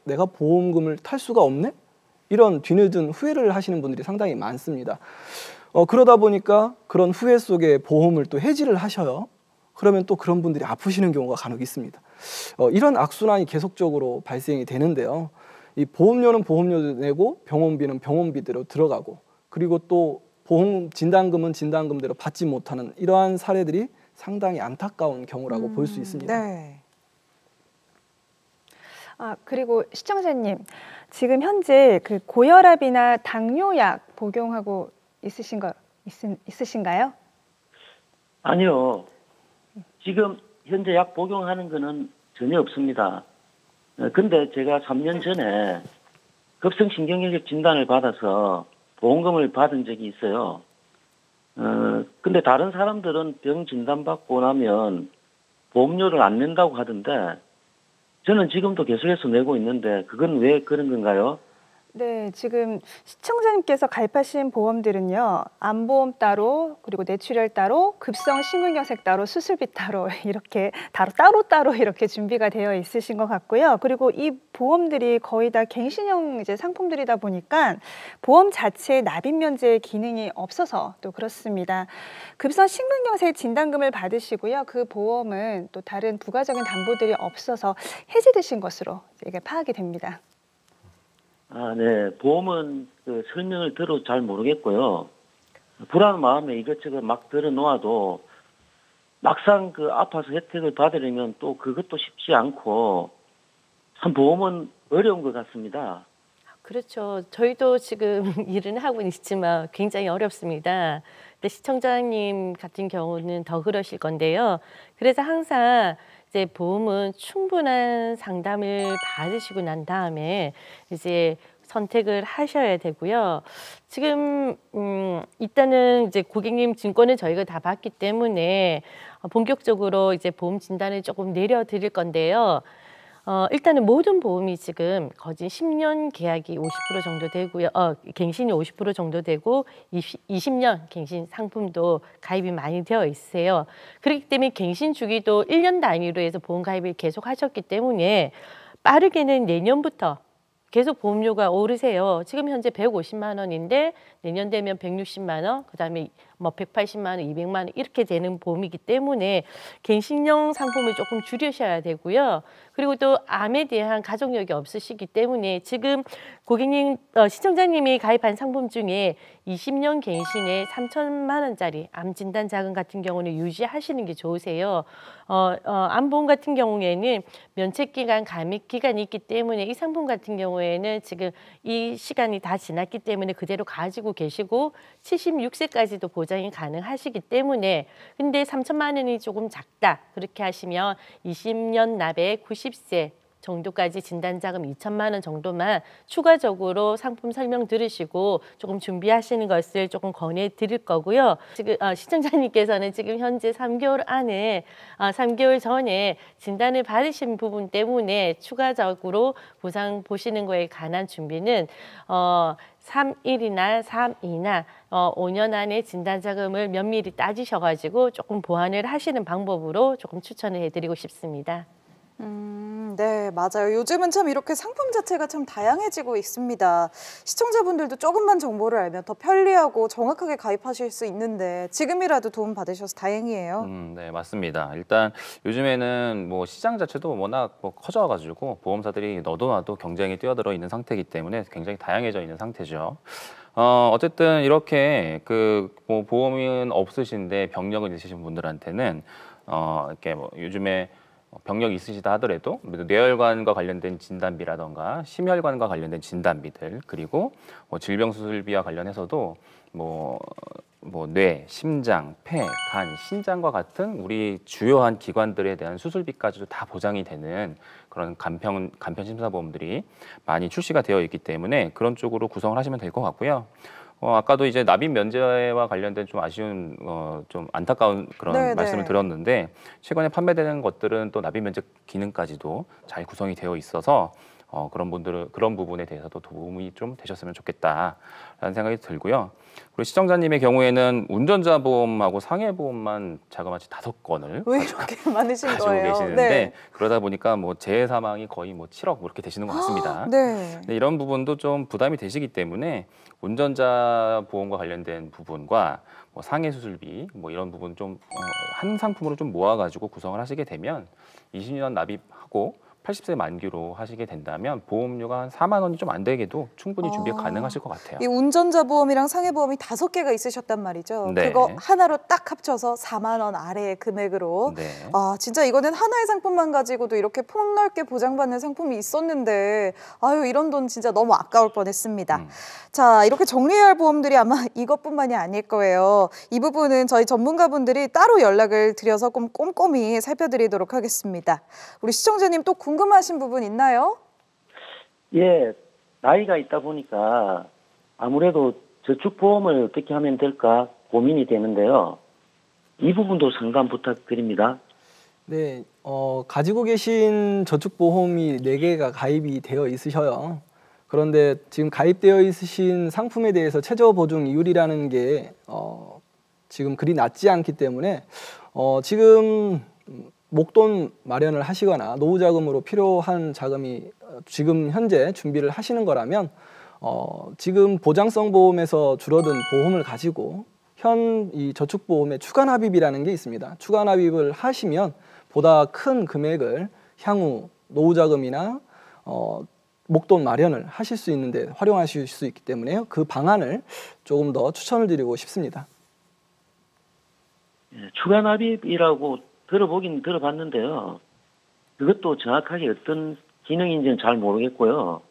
내가 보험금을 탈 수가 없네? 이런 뒤늦은 후회를 하시는 분들이 상당히 많습니다. 그러다 보니까 그런 후회 속에 보험을 또 해지를 하셔요. 그러면 또 그런 분들이 아프시는 경우가 간혹 있습니다. 이런 악순환이 계속적으로 발생이 되는데요. 이 보험료는 보험료 내고 병원비는 병원비대로 들어가고 그리고 또 보험 진단금은 진단금대로 받지 못하는 이러한 사례들이 상당히 안타까운 경우라고 볼 수 있습니다. 네. 그리고 시청자님, 지금 현재 그 고혈압이나 당뇨약 복용하고 있으신가요? 아니요. 지금 현재 약 복용하는 거는 전혀 없습니다. 근데 제가 3년 전에 급성신경혈력 진단을 받아서 보험금을 받은 적이 있어요. 근데 다른 사람들은 병 진단받고 나면 보험료를 안 낸다고 하던데 저는 지금도 계속해서 내고 있는데 그건 왜 그런 건가요? 네, 지금 시청자님께서 가입하신 보험들은요, 암보험 따로, 그리고 뇌출혈 따로, 급성 심근경색 따로, 수술비 따로 이렇게 따로 이렇게 준비가 되어 있으신 것 같고요. 그리고 이 보험들이 거의 다 갱신형 이제 상품들이다 보니까 보험 자체에 납입 면제 기능이 없어서 또 그렇습니다. 급성 심근경색 진단금을 받으시고요. 그 보험은 또 다른 부가적인 담보들이 없어서 해지되신 것으로 이게 파악이 됩니다. 네. 보험은 그 설명을 들어도 잘 모르겠고요. 불안한 마음에 이것저것 막 들어놓아도 막상 그 아파서 혜택을 받으려면 또 그것도 쉽지 않고 참 보험은 어려운 것 같습니다. 그렇죠. 저희도 지금 일은 하고 있지만 굉장히 어렵습니다. 근데 시청자님 같은 경우는 더 그러실 건데요. 그래서 항상 이제 보험은 충분한 상담을 받으시고 난 다음에 이제 선택을 하셔야 되고요. 지금 일단은 이제 고객님 증권을 저희가 다 받기 때문에 본격적으로 이제 보험 진단을 조금 내려드릴 건데요. 일단은 모든 보험이 지금 거진 10년 계약이 50% 정도 되고요. 갱신이 50% 정도 되고 20년 갱신 상품도 가입이 많이 되어 있어요. 그렇기 때문에 갱신 주기도 1년 단위로 해서 보험 가입을 계속 하셨기 때문에 빠르게는 내년부터 계속 보험료가 오르세요. 지금 현재 150만 원인데 내년 되면 160만 원, 그다음에 뭐 180만 원, 200만 원 이렇게 되는 보험이기 때문에 갱신형 상품을 조금 줄이셔야 되고요. 그리고 또 암에 대한 가족력이 없으시기 때문에 지금 고객님, 시청자님이 가입한 상품 중에 20년 갱신에 3천만 원짜리 암 진단 자금 같은 경우는 유지하시는 게 좋으세요. 암보험 같은 경우에는 면책 기간, 감액 기간이 있기 때문에 이 상품 같은 경우에는 지금 이 시간이 다 지났기 때문에 그대로 가지고 계시고 76세까지도 보장이 가능하시기 때문에 근데 3천만 원이 조금 작다 그렇게 하시면 20년 납에 90세 정도까지 진단자금 2천만 원 정도만 추가적으로 상품 설명 들으시고 조금 준비하시는 것을 조금 권해드릴 거고요. 지금 시청자님께서는 지금 현재 3개월 안에 3개월 전에 진단을 받으신 부분 때문에 추가적으로 보상 보시는 거에 관한 준비는 3일이나 3이나 5년 안에 진단자금을 면밀히 따지셔가지고 조금 보완을 하시는 방법으로 조금 추천을 해드리고 싶습니다. 네, 맞아요. 요즘은 참 이렇게 상품 자체가 참 다양해지고 있습니다. 시청자분들도 조금만 정보를 알면 더 편리하고 정확하게 가입하실 수 있는데 지금이라도 도움 받으셔서 다행이에요. 네, 맞습니다. 일단 요즘에는 뭐 시장 자체도 워낙 커져가지고 보험사들이 너도 나도 경쟁이 뛰어들어 있는 상태이기 때문에 굉장히 다양해져 있는 상태죠. 어쨌든 이렇게 뭐 보험은 없으신데 병력은 있으신 분들한테는 이렇게 뭐 요즘에 병력이 있으시다 하더라도 뇌혈관과 관련된 진단비라던가 심혈관과 관련된 진단비들 그리고 뭐 질병 수술비와 관련해서도 뭐 뇌, 심장, 폐, 간, 신장과 같은 우리 주요한 기관들에 대한 수술비까지도 다 보장이 되는 그런 간편 심사보험들이 많이 출시가 되어 있기 때문에 그런 쪽으로 구성을 하시면 될 것 같고요. 아까도 이제 납입 면제와 관련된 좀 아쉬운 좀 안타까운 그런 말씀을 드렸는데 최근에 판매되는 것들은 또 납입 면제 기능까지도 잘 구성이 되어 있어서 그런 부분에 대해서도 도움이 좀 되셨으면 좋겠다라는 생각이 들고요. 그리고 시청자님의 경우에는 운전자 보험하고 상해 보험만 자그마치 5건을 왜 이렇게 많으신 가지고 거예요? 계시는데 네. 그러다 보니까 뭐 재해 사망이 거의 뭐 7억 이렇게 되시는 것 같습니다. 네. 근데 이런 부분도 좀 부담이 되시기 때문에 운전자 보험과 관련된 부분과 뭐 상해 수술비 뭐 이런 부분 좀 한 상품으로 좀 모아가지고 구성을 하시게 되면 20년 납입하고 80세 만기로 하시게 된다면 보험료가 한 4만 원이 좀 안 되게도 충분히 준비가 가능하실 것 같아요. 이 운전자 보험이랑 상해 보험이 5개가 있으셨단 말이죠. 네. 그거 하나로 딱 합쳐서 4만 원 아래의 금액으로. 네. 진짜 이거는 하나의 상품만 가지고도 이렇게 폭넓게 보장받는 상품이 있었는데 아유 이런 돈 진짜 너무 아까울 뻔했습니다. 자, 이렇게 정리해야 할 보험들이 아마 이것뿐만이 아닐 거예요. 이 부분은 저희 전문가분들이 따로 연락을 드려서 꼼꼼히 살펴드리도록 하겠습니다. 우리 시청자님 또 궁금하신 부분 있나요? 예, 나이가 있다 보니까 아무래도 저축보험을 어떻게 하면 될까 고민이 되는데요. 이 부분도 상담 부탁드립니다. 네, 가지고 계신 저축보험이 4개가 가입이 되어 있으셔요. 그런데 지금 가입되어 있으신 상품에 대해서 최저보증 이율이라는 게 지금 그리 낮지 않기 때문에 지금 목돈 마련을 하시거나 노후자금으로 필요한 자금이 지금 현재 준비를 하시는 거라면 지금 보장성 보험에서 줄어든 보험을 가지고 현 이 저축보험의 추가 납입이라는 게 있습니다. 추가 납입을 하시면 보다 큰 금액을 향후 노후자금이나 목돈 마련을 하실 수 있는데 활용하실 수 있기 때문에 그 방안을 조금 더 추천을 드리고 싶습니다. 예, 추가 납입이라고 들어보긴 들어봤는데요. 그것도 정확하게 어떤 기능인지는 잘 모르겠고요.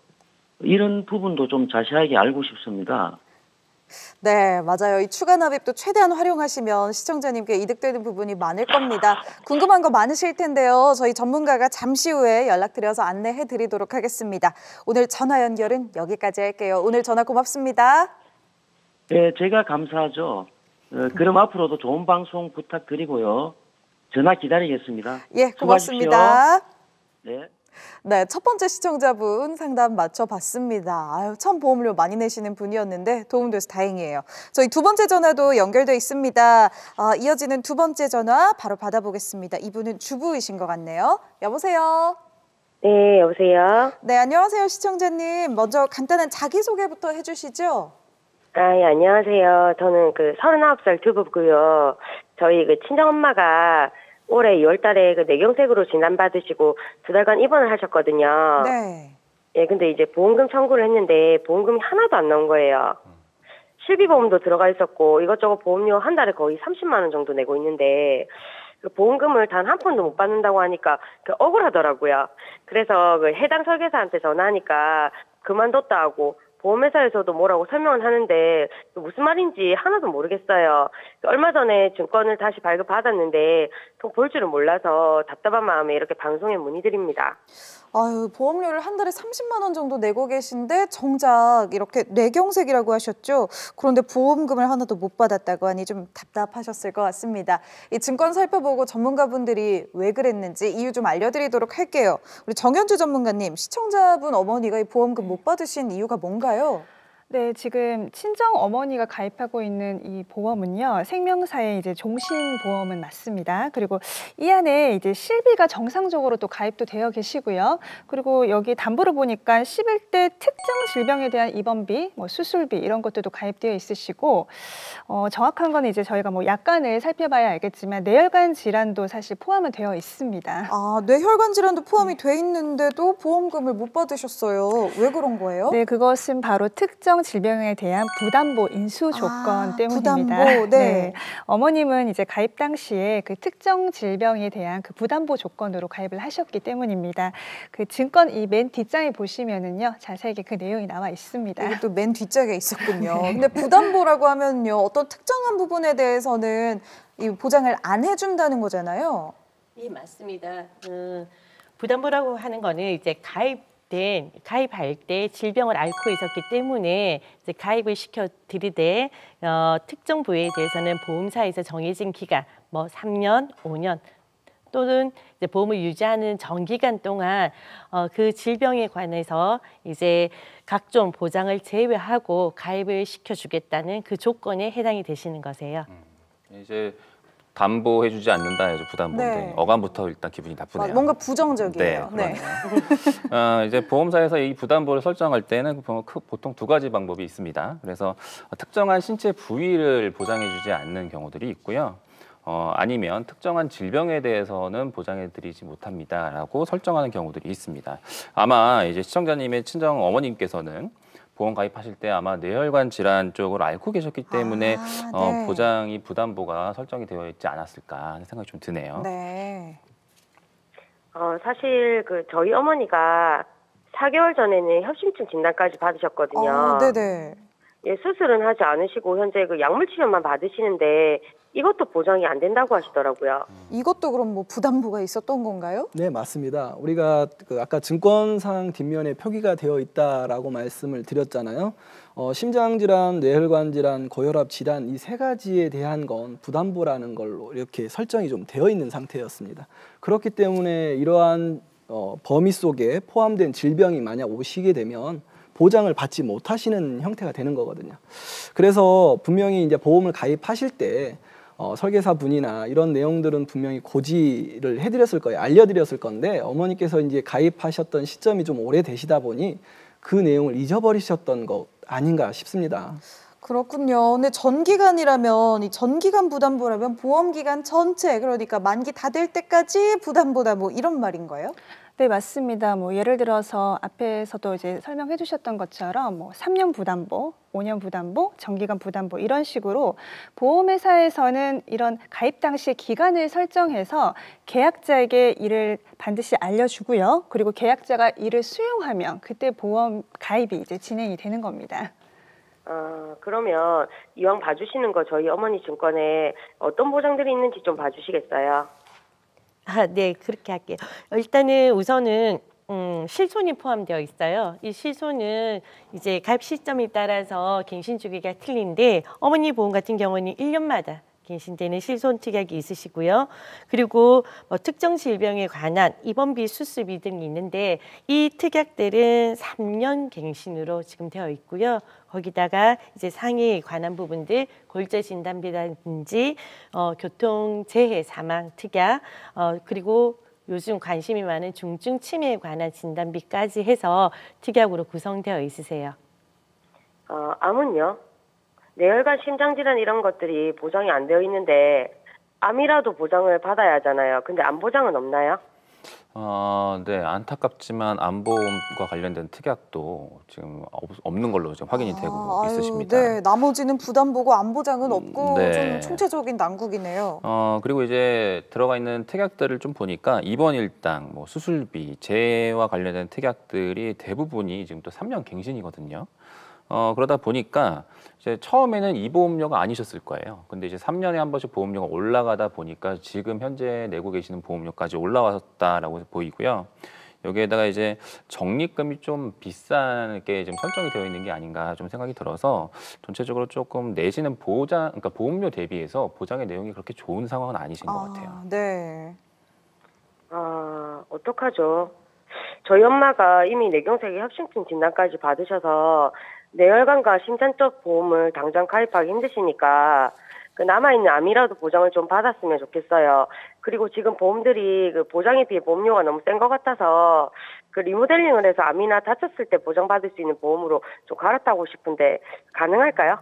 이런 부분도 좀 자세하게 알고 싶습니다. 네, 맞아요. 이 추가 납입도 최대한 활용하시면 시청자님께 이득되는 부분이 많을 겁니다. 궁금한 거 많으실 텐데요. 저희 전문가가 잠시 후에 연락드려서 안내해 드리도록 하겠습니다. 오늘 전화 연결은 여기까지 할게요. 오늘 전화 고맙습니다. 네, 제가 감사하죠. 그럼 앞으로도 좋은 방송 부탁드리고요. 전화 기다리겠습니다. 예, 고맙습니다. 네. 네, 첫 번째 시청자분 상담 맞춰봤습니다. 아유, 참 보험료 많이 내시는 분이었는데 도움돼서 다행이에요. 저희 두 번째 전화도 연결돼 있습니다. 이어지는 두 번째 전화 바로 받아보겠습니다. 이분은 주부이신 것 같네요. 여보세요? 네, 여보세요? 네, 안녕하세요, 시청자님. 먼저 간단한 자기소개부터 해주시죠. 예, 안녕하세요. 저는 39살 주부고요. 저희 친정엄마가 올해 2월달에 뇌경색으로 진단받으시고 2달간 입원을 하셨거든요. 네. 예, 근데 이제 보험금 청구를 했는데 보험금이 하나도 안 나온 거예요. 실비보험도 들어가 있었고 이것저것 보험료 한 달에 거의 30만 원 정도 내고 있는데 보험금을 단 한 푼도 못 받는다고 하니까 억울하더라고요. 그래서 해당 설계사한테 전화하니까 그만뒀다 하고 보험회사에서도 뭐라고 설명을 하는데 무슨 말인지 하나도 모르겠어요. 얼마 전에 증권을 다시 발급받았는데 볼 줄은 몰라서 답답한 마음에 이렇게 방송에 문의드립니다. 아유, 보험료를 한 달에 30만 원 정도 내고 계신데 정작 이렇게 뇌경색이라고 하셨죠? 그런데 보험금을 하나도 못 받았다고 하니 좀 답답하셨을 것 같습니다. 이 증권 살펴보고 전문가분들이 왜 그랬는지 이유 좀 알려드리도록 할게요. 우리 정현주 전문가님, 시청자분 어머니가 이 보험금 못 받으신 이유가 뭔가요? 네, 지금 친정 어머니가 가입하고 있는 이 보험은요, 생명사의 이제 종신보험은 맞습니다. 그리고 이 안에 이제 실비가 정상적으로 또 가입도 되어 계시고요. 그리고 여기 담보를 보니까 11대 특정 질병에 대한 입원비, 뭐 수술비 이런 것들도 가입되어 있으시고, 정확한 건 이제 저희가 뭐 약관을 살펴봐야 알겠지만 뇌혈관 질환도 사실 포함은 되어 있습니다. 아, 뇌혈관 질환도 포함이 돼 있는데도 보험금을 못 받으셨어요. 왜 그런 거예요? 네, 그것은 바로 특정 질병에 대한 부담보 인수 조건 때문입니다. 부담보, 네. 어머님은 이제 가입 당시에 그 특정 질병에 대한 그 부담보 조건으로 가입을 하셨기 때문입니다. 그 증권 이 맨 뒷장에 보시면은요, 자세하게 그 내용이 나와 있습니다. 이게 또 맨 뒷장에 있었군요. 근데 부담보라고 하면요, 어떤 특정한 부분에 대해서는 이 보장을 안 해준다는 거잖아요. 예, 맞습니다. 부담보라고 하는 거는 이제 가입할 때 질병을 앓고 있었기 때문에 이제 가입을 시켜 드리되 특정 부위에 대해서는 보험사에서 정해진 기간, 뭐 3년, 5년 또는 이제 보험을 유지하는 정기간 동안 그 질병에 관해서 이제 각종 보장을 제외하고 가입을 시켜주겠다는 그 조건에 해당이 되시는 거세요. 이제 담보해주지 않는다 해서 부담보인데 네. 어감부터 일단 기분이 나쁘네요. 뭔가 부정적이에요. 네, 이제 보험사에서 이 부담보를 설정할 때는 보통 두 가지 방법이 있습니다. 그래서 특정한 신체 부위를 보장해주지 않는 경우들이 있고요. 아니면 특정한 질병에 대해서는 보장해드리지 못합니다라고 설정하는 경우들이 있습니다. 아마 이제 시청자님의 친정 어머님께서는 보험 가입하실 때 아마 뇌혈관 질환 쪽을 앓고 계셨기 때문에 네. 보장이 부담보가 설정이 되어 있지 않았을까 하는 생각이 좀 드네요. 네. 사실 저희 어머니가 4개월 전에는 협심증 진단까지 받으셨거든요. 네네. 예, 수술은 하지 않으시고 현재 그 약물 치료만 받으시는데 이것도 보장이 안 된다고 하시더라고요. 이것도 그럼 뭐 부담보가 있었던 건가요? 네, 맞습니다. 우리가 아까 증권상 뒷면에 표기가 되어 있다라고 말씀을 드렸잖아요. 심장질환, 뇌혈관질환, 고혈압 질환 이 세 가지에 대한 건 부담보라는 걸로 이렇게 설정이 좀 되어 있는 상태였습니다. 그렇기 때문에 이러한 범위 속에 포함된 질병이 만약 오시게 되면 보장을 받지 못하시는 형태가 되는 거거든요. 그래서 분명히 이제 보험을 가입하실 때 설계사 분이나 이런 내용들은 분명히 고지를 해드렸을 거예요. 알려드렸을 건데 어머니께서 이제 가입하셨던 시점이 좀 오래되시다 보니 그 내용을 잊어버리셨던 것 아닌가 싶습니다. 그렇군요. 근데 전기간이라면 이 전기간 부담보라면 보험기간 전체, 그러니까 만기 다 될 때까지 부담보다 뭐 이런 말인 거예요? 네, 맞습니다. 뭐 예를 들어서 앞에서도 이제 설명해 주셨던 것처럼 뭐 3년 부담보, 5년 부담보, 정기간 부담보 이런 식으로 보험회사에서는 이런 가입 당시 기간을 설정해서 계약자에게 이를 반드시 알려주고요. 그리고 계약자가 이를 수용하면 그때 보험 가입이 이제 진행이 되는 겁니다. 그러면 이왕 봐주시는 거 저희 어머니 증권에 어떤 보장들이 있는지 좀 봐주시겠어요? 네, 그렇게 할게요. 일단은 우선은 실손이 포함되어 있어요. 이 실손은 이제 가입 시점에 따라서 갱신 주기가 틀린데 어머니 보험 같은 경우는 1년마다 갱신되는 실손 특약이 있으시고요. 그리고 특정 질병에 관한 입원비, 수술비 등이 있는데 이 특약들은 3년 갱신으로 지금 되어 있고요. 거기다가 이제 상해에 관한 부분들, 골절 진단비라든지 교통재해 사망 특약, 그리고 요즘 관심이 많은 중증 치매에 관한 진단비까지 해서 특약으로 구성되어 있으세요. 암은요? 뇌혈관, 심장질환 이런 것들이 보장이 안 되어 있는데 암이라도 보장을 받아야 하잖아요. 근데 암 보장은 없나요? 네, 안타깝지만 암보험과 관련된 특약도 지금 없는 걸로 지금 확인이 되고 있으십니다. 네, 나머지는 부담보고 암보장은 없고 네. 좀 총체적인 난국이네요. 그리고 이제 들어가 있는 특약들을 좀 보니까 입원 일당, 뭐 수술비, 재해와 관련된 특약들이 대부분이 지금 또 3년 갱신이거든요. 그러다 보니까 이제 처음에는 이 보험료가 아니셨을 거예요. 근데 이제 3년에 한 번씩 보험료가 올라가다 보니까 지금 현재 내고 계시는 보험료까지 올라왔다라고 보이고요. 여기에다가 이제 적립금이 좀 비싸게 좀 설정이 되어 있는 게 아닌가 좀 생각이 들어서 전체적으로 조금 내시는 그러니까 보험료 대비해서 보장의 내용이 그렇게 좋은 상황은 아니신 것 같아요. 네. 어떡하죠? 저희 엄마가 이미 뇌경색의 협심증 진단까지 받으셔서 뇌혈관과 심장적 보험을 당장 가입하기 힘드시니까 그 남아있는 암이라도 보장을 좀 받았으면 좋겠어요. 그리고 지금 보험들이 그 보장에 비해 보험료가 너무 센 것 같아서 그 리모델링을 해서 암이나 다쳤을 때 보장받을 수 있는 보험으로 좀 갈아타고 싶은데 가능할까요?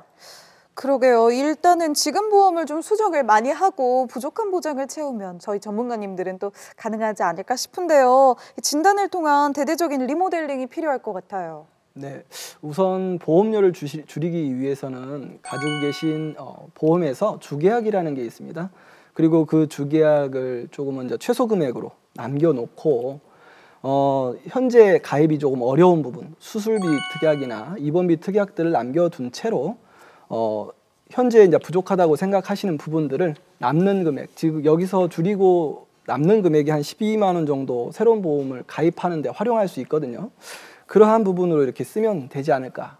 그러게요. 일단은 지금 보험을 좀 수정을 많이 하고 부족한 보장을 채우면 저희 전문가님들은 또 가능하지 않을까 싶은데요. 진단을 통한 대대적인 리모델링이 필요할 것 같아요. 네, 우선 보험료를 줄이기 위해서는 가지고 계신 보험에서 주계약이라는 게 있습니다. 그리고 그 주계약을 조금 먼저 최소 금액으로 남겨놓고 현재 가입이 조금 어려운 부분, 수술비 특약이나 입원비 특약들을 남겨둔 채로 현재 이제 부족하다고 생각하시는 부분들을 남는 금액, 지금 여기서 줄이고 남는 금액이 한 12만 원 정도 새로운 보험을 가입하는 데 활용할 수 있거든요. 그러한 부분으로 이렇게 쓰면 되지 않을까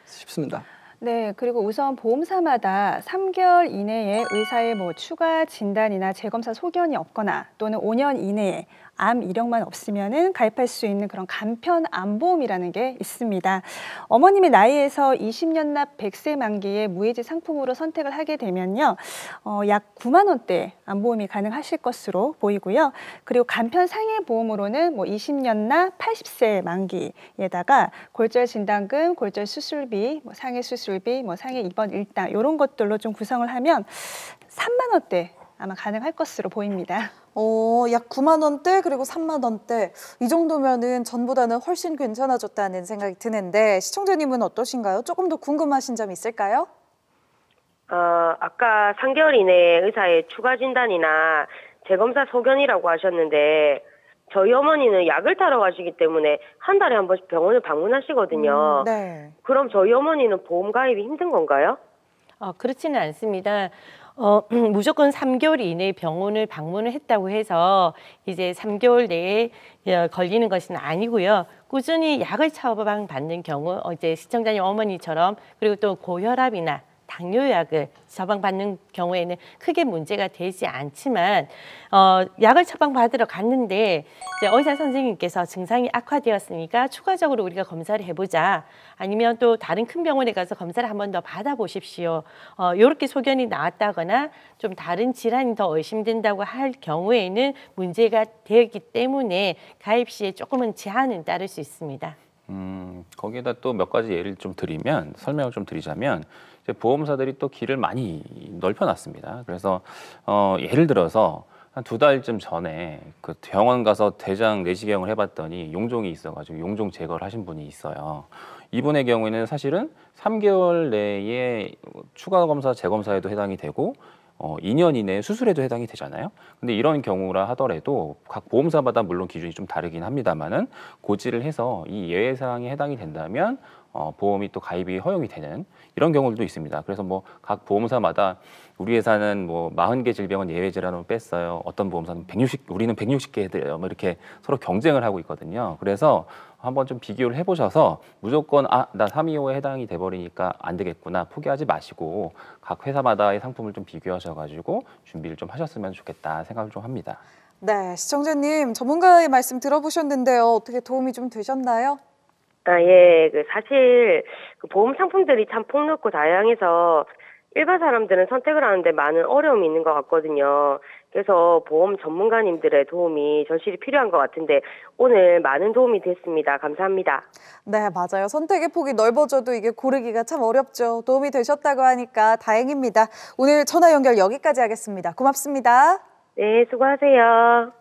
싶습니다. 네, 그리고 우선 보험사마다 3개월 이내에 의사의 추가 진단이나 재검사 소견이 없거나 또는 5년 이내에 암 이력만 없으면은 가입할 수 있는 그런 간편 암보험이라는 게 있습니다. 어머님의 나이에서 20년 납 100세 만기의 무해지 상품으로 선택을 하게 되면요, 약 9만 원대 암보험이 가능하실 것으로 보이고요. 그리고 간편 상해 보험으로는 20년 납 80세 만기에다가 골절 진단금, 골절 수술비, 상해 수술비, 상해 입원 일당 이런 것들로 좀 구성을 하면 3만 원대 아마 가능할 것으로 보입니다. 약 9만 원대 그리고 3만 원대 이 정도면은 전보다는 훨씬 괜찮아졌다는 생각이 드는데 시청자님은 어떠신가요? 조금 더 궁금하신 점 있을까요? 아까 3개월 이내에 의사의 추가 진단이나 재검사 소견이라고 하셨는데 저희 어머니는 약을 타러 가시기 때문에 한 달에 한 번씩 병원을 방문하시거든요. 네. 그럼 저희 어머니는 보험 가입이 힘든 건가요? 그렇지는 않습니다. 무조건 3개월 이내에 병원을 방문을 했다고 해서 이제 3개월 내에 걸리는 것은 아니고요. 꾸준히 약을 처방받는 경우, 이제 시청자님 어머니처럼 그리고 또 고혈압이나 당뇨약을 처방받는 경우에는 크게 문제가 되지 않지만 약을 처방받으러 갔는데 이제 의사 선생님께서 증상이 악화되었으니까 추가적으로 우리가 검사를 해보자. 아니면 또 다른 큰 병원에 가서 검사를 한 번 더 받아보십시오. 이렇게 소견이 나왔다거나 좀 다른 질환이 더 의심된다고 할 경우에는 문제가 되기 때문에 가입 시에 조금은 제한은 따를 수 있습니다. 거기에다 또 몇 가지 예를 좀 드리면 설명을 좀 드리자면 이제 보험사들이 또 길을 많이 넓혀놨습니다. 그래서 예를 들어서 한 2달쯤 전에 그 병원 가서 대장 내시경을 해봤더니 용종이 있어가지고 용종 제거를 하신 분이 있어요. 이분의 경우에는 사실은 3개월 내에 추가 검사, 재검사에도 해당이 되고 2년 이내에 수술에도 해당이 되잖아요. 근데 이런 경우라 하더라도 각 보험사마다 물론 기준이 좀 다르긴 합니다만은 고지를 해서 이 예외 사항에 해당이 된다면 보험이 또 가입이 허용이 되는 이런 경우들도 있습니다. 그래서 각 보험사마다 우리 회사는 40개 질병은 예외 질환으로 뺐어요. 어떤 보험사는 우리는 160개 해드려요. 이렇게 서로 경쟁을 하고 있거든요. 그래서 한번 좀 비교를 해보셔서 무조건 나 325에 해당이 돼버리니까 안 되겠구나 포기하지 마시고 각 회사마다의 상품을 좀 비교하셔가지고 준비를 좀 하셨으면 좋겠다 생각을 좀 합니다. 네, 시청자님 전문가의 말씀 들어보셨는데요. 어떻게 도움이 좀 되셨나요? 예, 사실 보험 상품들이 참 폭넓고 다양해서 일반 사람들은 선택을 하는데 많은 어려움이 있는 것 같거든요. 그래서 보험 전문가님들의 도움이 절실히 필요한 것 같은데 오늘 많은 도움이 됐습니다. 감사합니다. 네, 맞아요. 선택의 폭이 넓어져도 이게 고르기가 참 어렵죠. 도움이 되셨다고 하니까 다행입니다. 오늘 전화 연결 여기까지 하겠습니다. 고맙습니다. 네, 수고하세요.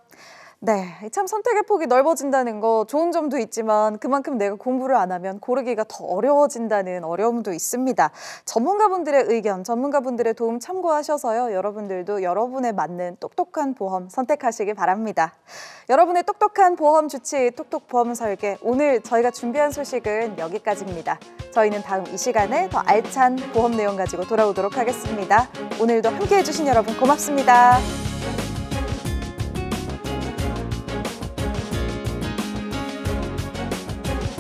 네, 참 선택의 폭이 넓어진다는 거 좋은 점도 있지만 그만큼 내가 공부를 안 하면 고르기가 더 어려워진다는 어려움도 있습니다. 전문가분들의 의견, 전문가분들의 도움 참고하셔서요. 여러분들도 여러분에 맞는 똑똑한 보험 선택하시기 바랍니다. 여러분의 똑똑한 보험 주치, 톡톡 보험 설계. 오늘 저희가 준비한 소식은 여기까지입니다. 저희는 다음 이 시간에 더 알찬 보험 내용 가지고 돌아오도록 하겠습니다. 오늘도 함께해 주신 여러분 고맙습니다.